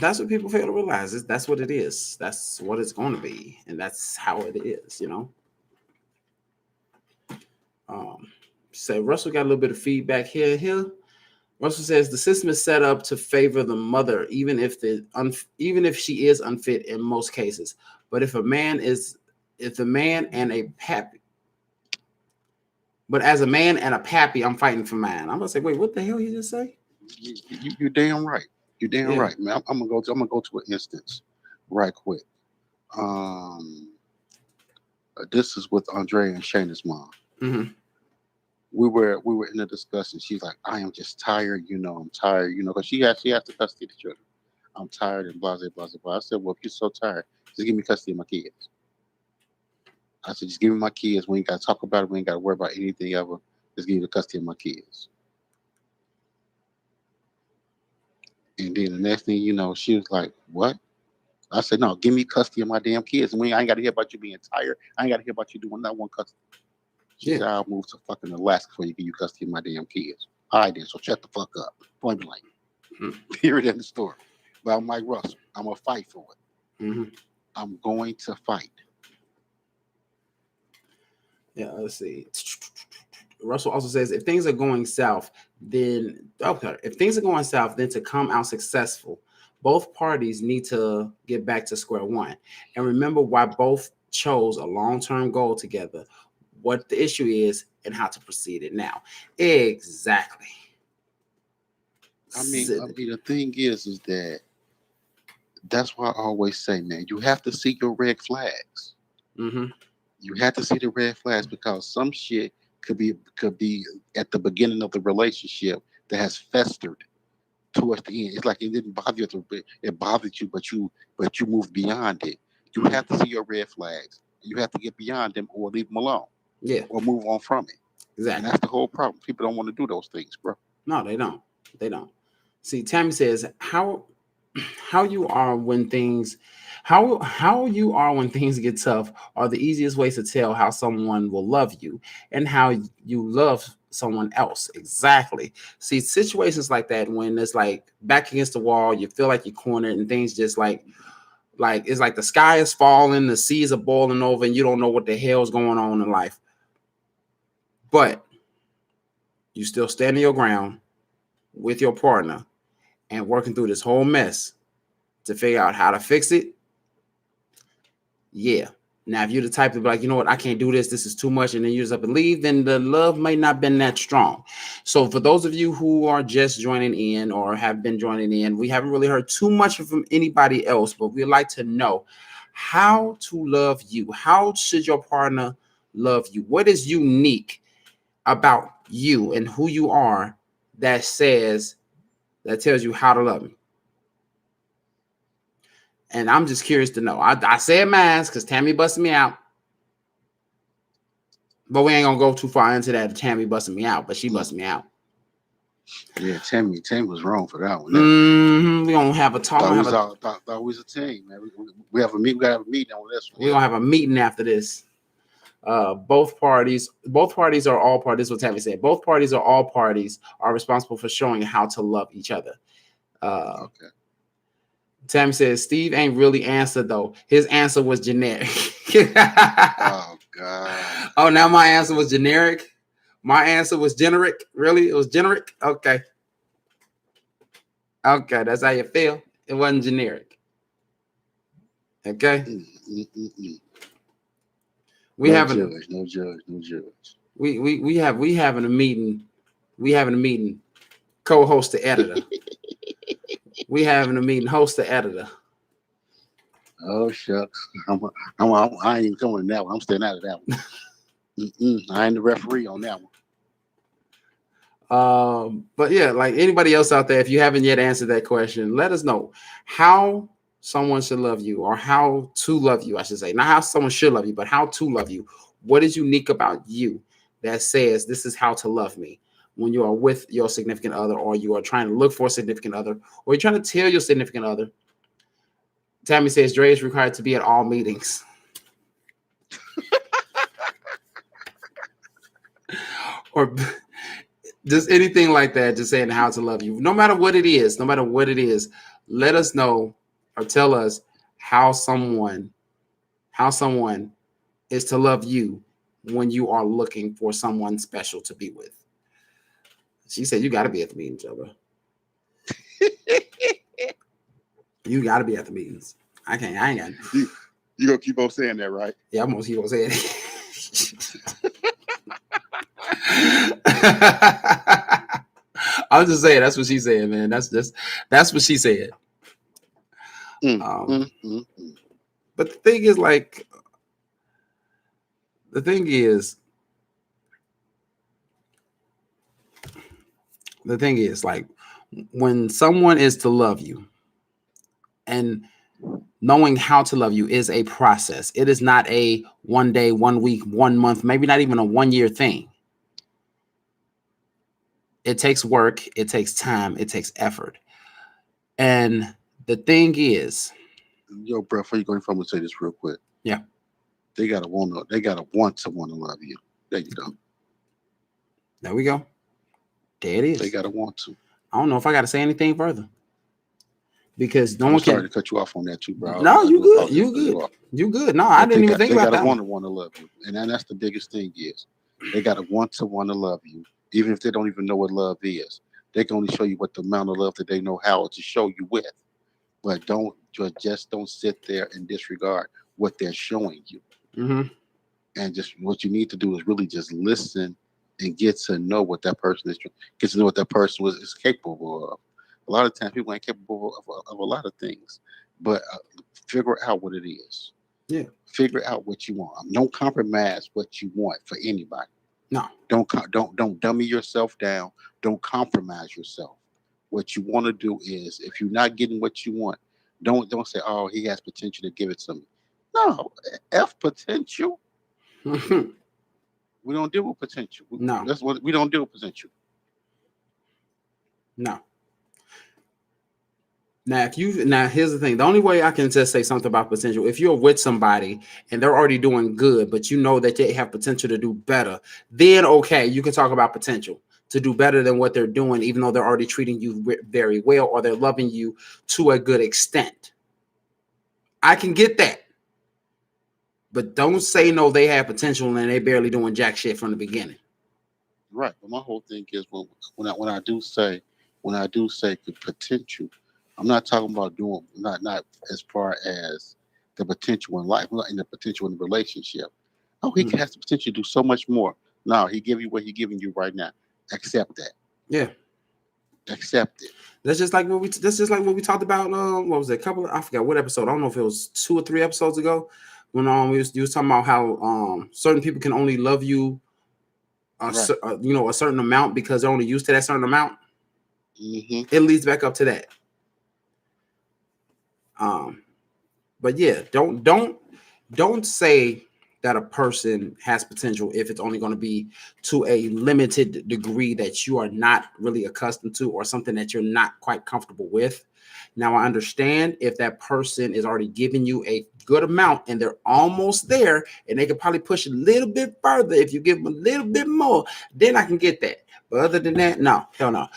that's what people fail to realize. That's what it is. That's what it's going to be, and that's how it is. Um, so Russell got a little bit of feedback here. Russell says the system is set up to favor the mother, even if she is unfit in most cases. But if the man and a pappy, but as a man and a pappy, I'm fighting for mine. I'm gonna say, wait, what the hell you just say? You're damn right. You're damn Yeah. right, man. I'm gonna go to an instance, right quick. Um, this is with Andre and Shayna's mom. Mm-hmm. We were in a discussion. She's like, I am just tired. I'm tired. Because she has to custody of the children. I'm tired and blah blah blah blah. I said, well, if you're so tired, just give me custody of my kids. I said, just give me my kids. We ain't got to talk about it. We ain't got to worry about anything ever. Just give me the custody of my kids. And then the next thing you know, she was like, what? I said, no, give me custody of my damn kids. And I ain't got to hear about you being tired. I ain't got to hear about you doing that one custody. She Yeah. said, I'll move to fucking Alaska before you give you custody of my damn kids. All right, then. So shut the fuck up. Point blank. Mm-hmm. Period in the story. But I'm like, Russell, I'm going to fight for it. Mm-hmm. I'm going to fight. Yeah, let's see. Russell also says if things are going south, then okay, if things are going south, then to come out successful, both parties need to get back to square one and remember why both chose a long-term goal together, what the issue is, and how to proceed it now. Exactly. The thing is that that's why I always say, man, you have to see your red flags. Mm-hmm. You have to see the red flags because some shit could be at the beginning of the relationship that has festered towards the end. It's like it didn't bother you, it bothered you, but you moved beyond it. You Mm-hmm. have to see your red flags. You have to get beyond them or leave them alone Yeah, or move on from it. And exactly. that's the whole problem. People don't want to do those things, bro. No, they don't. They don't. See, Tammy says how you are when things how you are when things get tough are the easiest ways to tell how someone will love you and how you love someone else. Exactly. See, situations like that when it's like back against the wall, you feel like you're cornered and things just like it's like the sky is falling, the seas are boiling over, and you don't know what the hell's going on in life. But you still standing your ground with your partner and working through this whole mess to figure out how to fix it. Yeah. Now, if you're the type to be like, you know what, I can't do this. This is too much, and then you just up and leave, then the love may not been that strong. So, for those of you who are just joining in or have been joining in, we haven't really heard too much from anybody else, but we'd like to know how to love you. How should your partner love you? What is unique about you and who you are that tells you how to love me? And I'm just curious to know. I said mine because Tammy busted me out. But we ain't gonna go too far into that. Tammy busted me out, but she busted me out. Yeah, Tammy was wrong for that one. Mm-hmm. We gonna have a talk. Thought we was a team, man. We have a meet. We got to have a meeting on this one. We're gonna have a meeting after this. Both parties are all parties. What Tammy said. Both parties are responsible for showing how to love each other. Okay. Tammy says Steve ain't really answered though. His answer was generic. Oh God. Oh, now my answer was generic. My answer was generic. Really? It was generic? Okay. Okay, that's how you feel. It wasn't generic. Okay. We No having judge, no judge, no judge. we having a meeting. We having a meeting. Co-host the editor. We having a meeting. Host the editor. Oh shucks. I ain't even coming in that one. I'm staying out of that one. I ain't the referee on that one. But yeah, like anybody else out there, if you haven't yet answered that question, let us know how someone should love you or how to love you, I should say. Not how someone should love you, but how to love you. What is unique about you that says this is how to love me when you are with your significant other or you are trying to look for a significant other or you're trying to tell your significant other? Tammy says Dre is required to be at all meetings. or just anything like that, just saying how to love you. No matter what it is, no matter what it is, let us know or tell us how someone is to love you when you are looking for someone special to be with. She said you gotta be at the meetings, Joe. You gotta be at the meetings. I can't, I ain't got You gonna keep on saying that, right? yeah, I'm gonna keep on saying it. I'm just saying that's what she said, man. That's what she said. Mm, Um, mm, mm, mm. but the thing is, like, the thing is, the thing is, like, when someone is to love you, and knowing how to love you is a process. It is not a 1 day, 1 week, 1 month, maybe not even a 1 year thing. It takes work, it takes time, it takes effort. And the thing is, Yo, bro, before you go, I'm gonna say this real quick. yeah, They gotta want to. They gotta want someone to love you. There you go. there we go. There it They is. gotta want to. I don't know if I got to say anything further because no I'm one sorry to can. cut you off on that too, bro. No, I you do good. apologize You for you good. off. You good. No, I But didn't even think they about gotta that one. want to love you, and then that's the biggest thing is they gotta want to love you, even if they don't even know what love is. They can only show you what the amount of love that they know how to show you with, but just don't sit there and disregard what they're showing you. Mm-hmm. And just what you need to do is really just listen and get to know what that person is, get to know what that person is capable of. A lot of times people ain't capable of a lot of things, but figure out what it is. Yeah. Figure out what you want. Don't compromise what you want for anybody. No. Don't dummy yourself down. Don't compromise yourself. What you want to do is, if you're not getting what you want, don't say, "Oh, he has potential to give it to me." No, f potential. We don't deal with potential. No. That's what we don't deal with potential. No. Now here's the thing. The only way I can just say something about potential, if you're with somebody and they're already doing good, but you know that they have potential to do better, then okay, you can talk about potential to do better than what they're doing, even though they're already treating you very well or they're loving you to a good extent. I can get that. But don't say no, they have potential and they barely doing jack shit from the beginning. Right. But my whole thing is when I do say the potential, I'm not talking about doing not as far as the potential in life, not in the potential in the relationship. Oh, he Mm. has the potential to do so much more. No, he give you what he giving you right now. Accept that. Yeah. Accept it. That's just like what we talked about. What was it? A couple I forgot what episode. I don't know if it was 2 or 3 episodes ago when you was talking about how certain people can only love you Right. a certain amount because they're only used to that certain amount. Mm-hmm. It leads back up to that. Um, but yeah, don't say that a person has potential if it's only going to be to a limited degree that you are not really accustomed to or something that you're not quite comfortable with. Now I understand if that person is already giving you a good amount and they're almost there and they could probably push a little bit further if you give them a little bit more, then I can get that. But other than that, no, hell no.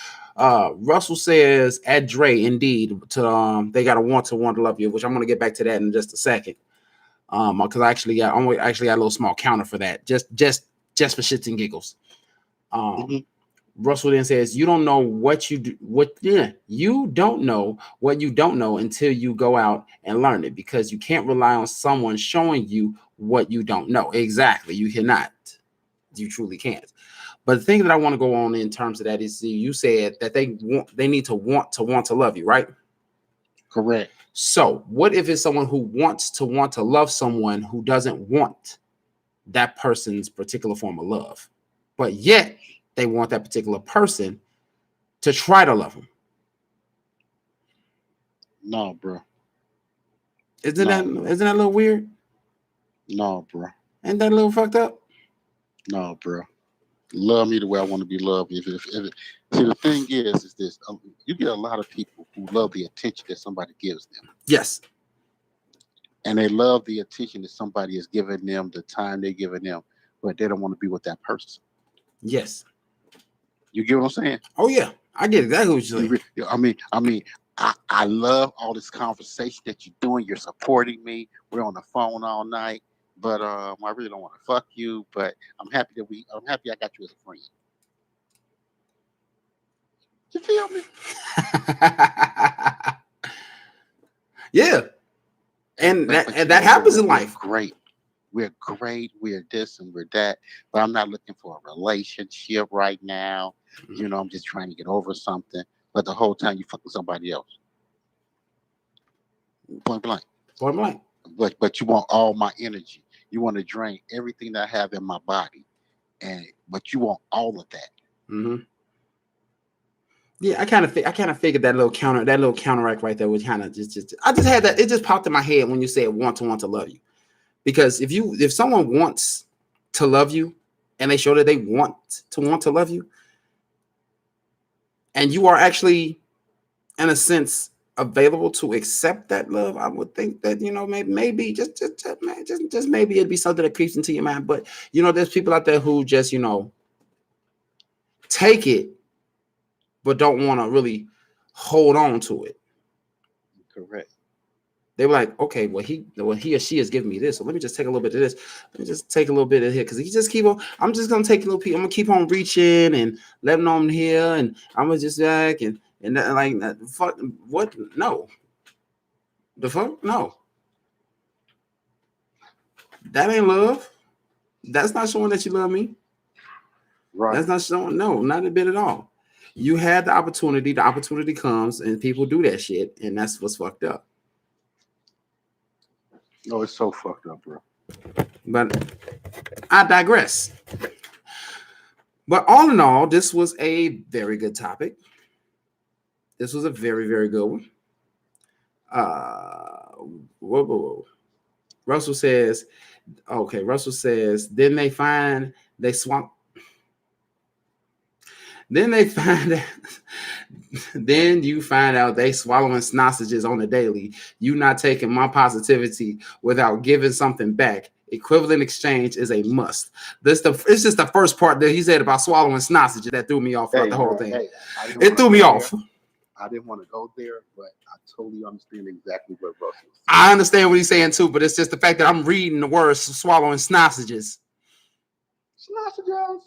Russell says at Dre, indeed, to they gotta want to love you, which I'm gonna get back to that in just a second. Because I actually got a little small counter for that, just for shits and giggles. Mm-hmm. Russell then says, "You don't know what you do, what yeah, you don't know what you don't know until you go out and learn it, because you can't rely on someone showing you what you don't know." Exactly, you cannot. You truly can't. But the thing that I want to go on in terms of that is you said that they need to want to love you, right? Correct. So, what if it's someone who wants to love someone who doesn't want that person's particular form of love, but yet they want that particular person to try to love them? No, bro. Isn't No, that a little weird? no, bro. Ain't that a little fucked up? No, bro. Love me the way I want to be loved. See, the thing is this: you get a lot of people who love the attention that somebody gives them, Yes. and they love the attention that somebody is giving them, the time they're giving them, but they don't want to be with that person. Yes. You get what I'm saying? Oh yeah, I get exactly what you're saying. I love all this conversation that you're doing. You're supporting me. We're on the phone all night, but I really don't want to fuck you. But I'm happy I got you as a friend. You feel me? Yeah, and that happens in life. Great. We're great. We're this and we're that. But I'm not looking for a relationship right now. I'm just trying to get over something. But the whole time you fucking somebody else. Point blank. Point blank. But you want all my energy. You want to drain everything that I have in my body. But you want all of that. Mm-hmm. Yeah, I kind of figured that little counteract right there was kind of just I just had that, it just popped in my head when you said want to love you. Because if someone wants to love you and they show that they want to love you, and you are actually in a sense available to accept that love, I would think that maybe just maybe it'd be something that creeps into your mind. But there's people out there who just take it but don't want to really hold on to it. Correct. They were like, okay, well he or she is giving me this, so let me just take a little bit of this. Let me just take a little bit of here, because he just keep on. I'm just gonna take a little piece. I'm gonna keep on reaching and letting on here, and I'm gonna just back and that, like that, fuck what? No, the fuck no. That ain't love. That's not showing that you love me. Right. That's not showing. No, not a bit at all. You had the opportunity. The opportunity comes, and people do that shit, and that's what's fucked up. Oh, it's so fucked up, bro. But I digress. But all in all, this was a very good topic. This was a very, very good one. Whoa. Russell says, then they find they swamp. Then they find then you find out they swallowing sausages on the daily. You not taking my positivity without giving something back. Equivalent exchange is a must. It's just the first part that he said about swallowing sausages that threw me off throughout the whole thing. It threw me off. I didn't want to go there, but I totally understand exactly what Russell was saying. I understand what he's saying too, but it's just the fact that I'm reading the words swallowing sausages. Sausages.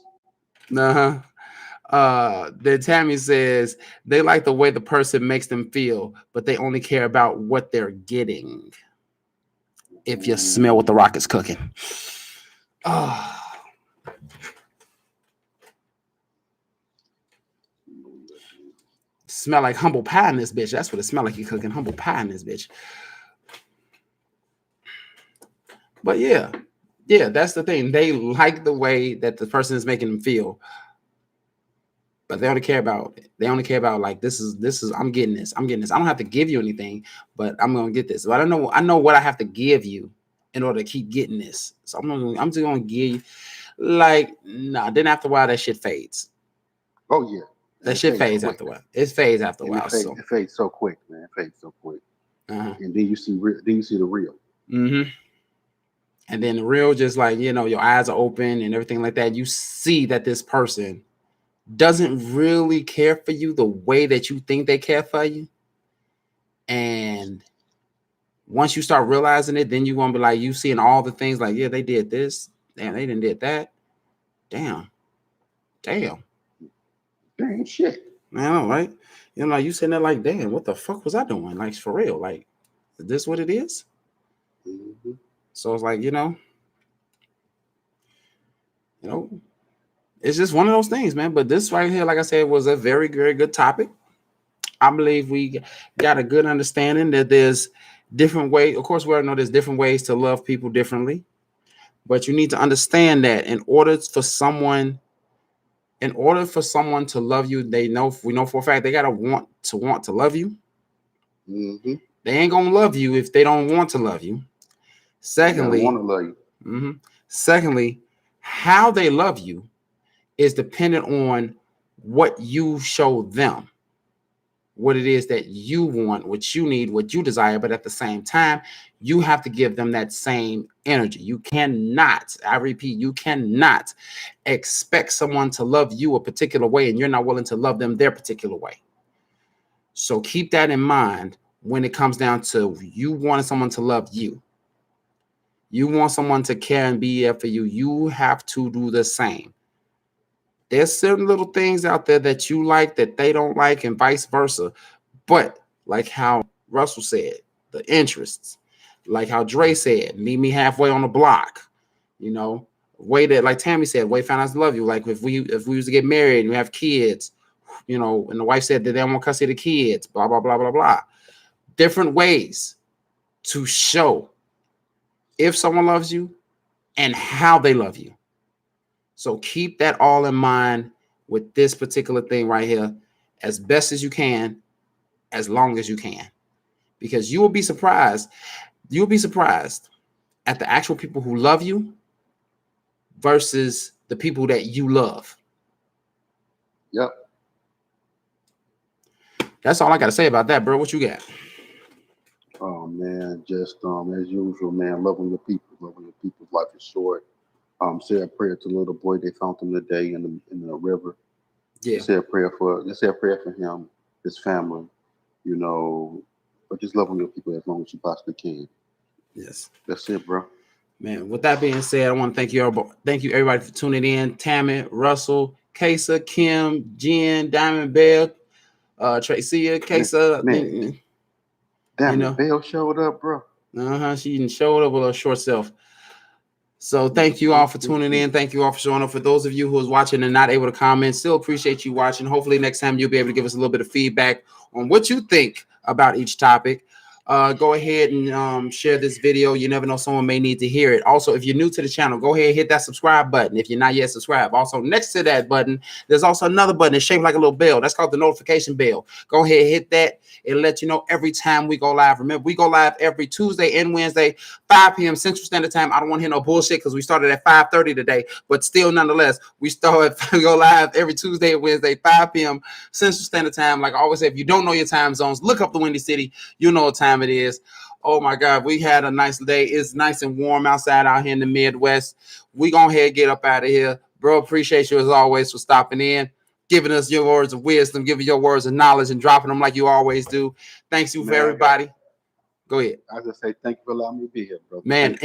Then Tammy says they like the way the person makes them feel, but they only care about what they're getting. If you smell what the rock is cooking. Smell like humble pie in this bitch. That's what it smell like. You cooking humble pie in this bitch. But yeah, that's the thing. They like the way that the person is making them feel, but they only care about like this is I'm getting this. I don't have to give you anything, but I'm gonna get this. But I know what I have to give you in order to keep getting this. So I'm just gonna give you, like, nah. Then after a while, that shit fades. Oh yeah, that shit fades after a while. It fades after a while. It fades so quick, man. It fades so quick. And then you see the real. Mm-hmm. And then the real, just like, your eyes are open and everything like that. You see that this person doesn't really care for you the way that you think they care for you. And once you start realizing it, then you're going to be like, you seeing all the things like, yeah, they did this. Damn, they didn't did that. Damn shit. I know, right? Like you sitting there like, damn, what the fuck was I doing? Like, for real. Like, is this what it is? Mm-hmm. So it's like, it's just one of those things, man. But this right here, like I said, was a very, very good topic. I believe we got a good understanding that there's different ways. Of course, we already know there's different ways to love people differently. But you need to understand that in order for someone to love you, we know for a fact they gotta want to love you. Mm-hmm. They ain't gonna love you if they don't want to love you. Secondly, want to love you. Mm-hmm. Secondly, how they love you is dependent on what you show them. what it is that you want, what you need, what you desire, but at the same time, you have to give them that same energy. You cannot, I repeat, you cannot expect someone to love you a particular way and you're not willing to love them their particular way. So keep that in mind when it comes down to you wanting someone to love you. You want someone to care and be there for you. You have to do the same. There's certain little things out there that you like that they don't like, and vice versa. But like how Russell said, the interests, like how Dre said, meet me halfway on the block. You know, way that, like Tammy said, way found out to love you. Like if we was to get married and we have kids, you know, and the wife said that they don't want custody of the kids, blah blah blah blah blah. Different ways to show if someone loves you and how they love you. So keep that all in mind with this particular thing right here, as best as you can, as long as you can, because you will be surprised. You'll be surprised at the actual people who love you versus the people that you love. Yep. That's all I got to say about that, bro. What you got? Oh man, just as usual, man, loving your people, loving your people. Life is short. Say a prayer to the little boy. They found him today in the river. Yeah. Say a prayer for him, his family, you know, but just loving your people as long as you possibly can. Yes. That's it, bro. Man, with that being said, I want to thank you everybody for tuning in. Tammy, Russell, Kesa, Kim, Jen, Diamond Bell, Tracy, Kesa. Man. Damn, you know, Bell showed up, bro. She even showed up with her short self. So thank you all for tuning in. Thank you all for showing up. For those of you who is watching and not able to comment, still appreciate you watching. Hopefully next time you'll be able to give us a little bit of feedback on what you think about each topic. Go ahead and share this video. You never know, someone may need to hear it. Also, if you're new to the channel, go ahead and hit that subscribe button if you're not yet subscribed. Also, next to that button, there's also another button that's shaped like a little bell. That's called the notification bell. Go ahead and hit that. It'll let you know every time we go live. Remember, we go live every Tuesday and Wednesday, 5 p.m. Central Standard Time. I don't want to hear no bullshit because we started at 5:30 today, but still, nonetheless, we go live every Tuesday and Wednesday, 5 p.m. Central Standard Time. Like I always say, if you don't know your time zones, look up the Windy City. You know what time it is. Oh my God, we had a nice day. It's nice and warm outside out here in the Midwest. We gonna ahead and get up out of here. Bro, appreciate you as always for stopping in, giving us your words of wisdom, giving your words of knowledge and dropping them like you always do. Thanks you for everybody. Go ahead. I just say thank you for allowing me to be here, bro. Man,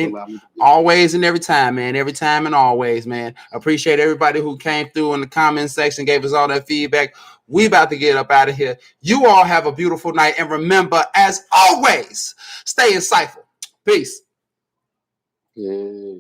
always and every time, man. Every time and always, man. Appreciate everybody who came through in the comment section, gave us all that feedback. We about to get up out of here. You all have a beautiful night. And remember, as always, stay insightful. Peace. Yes.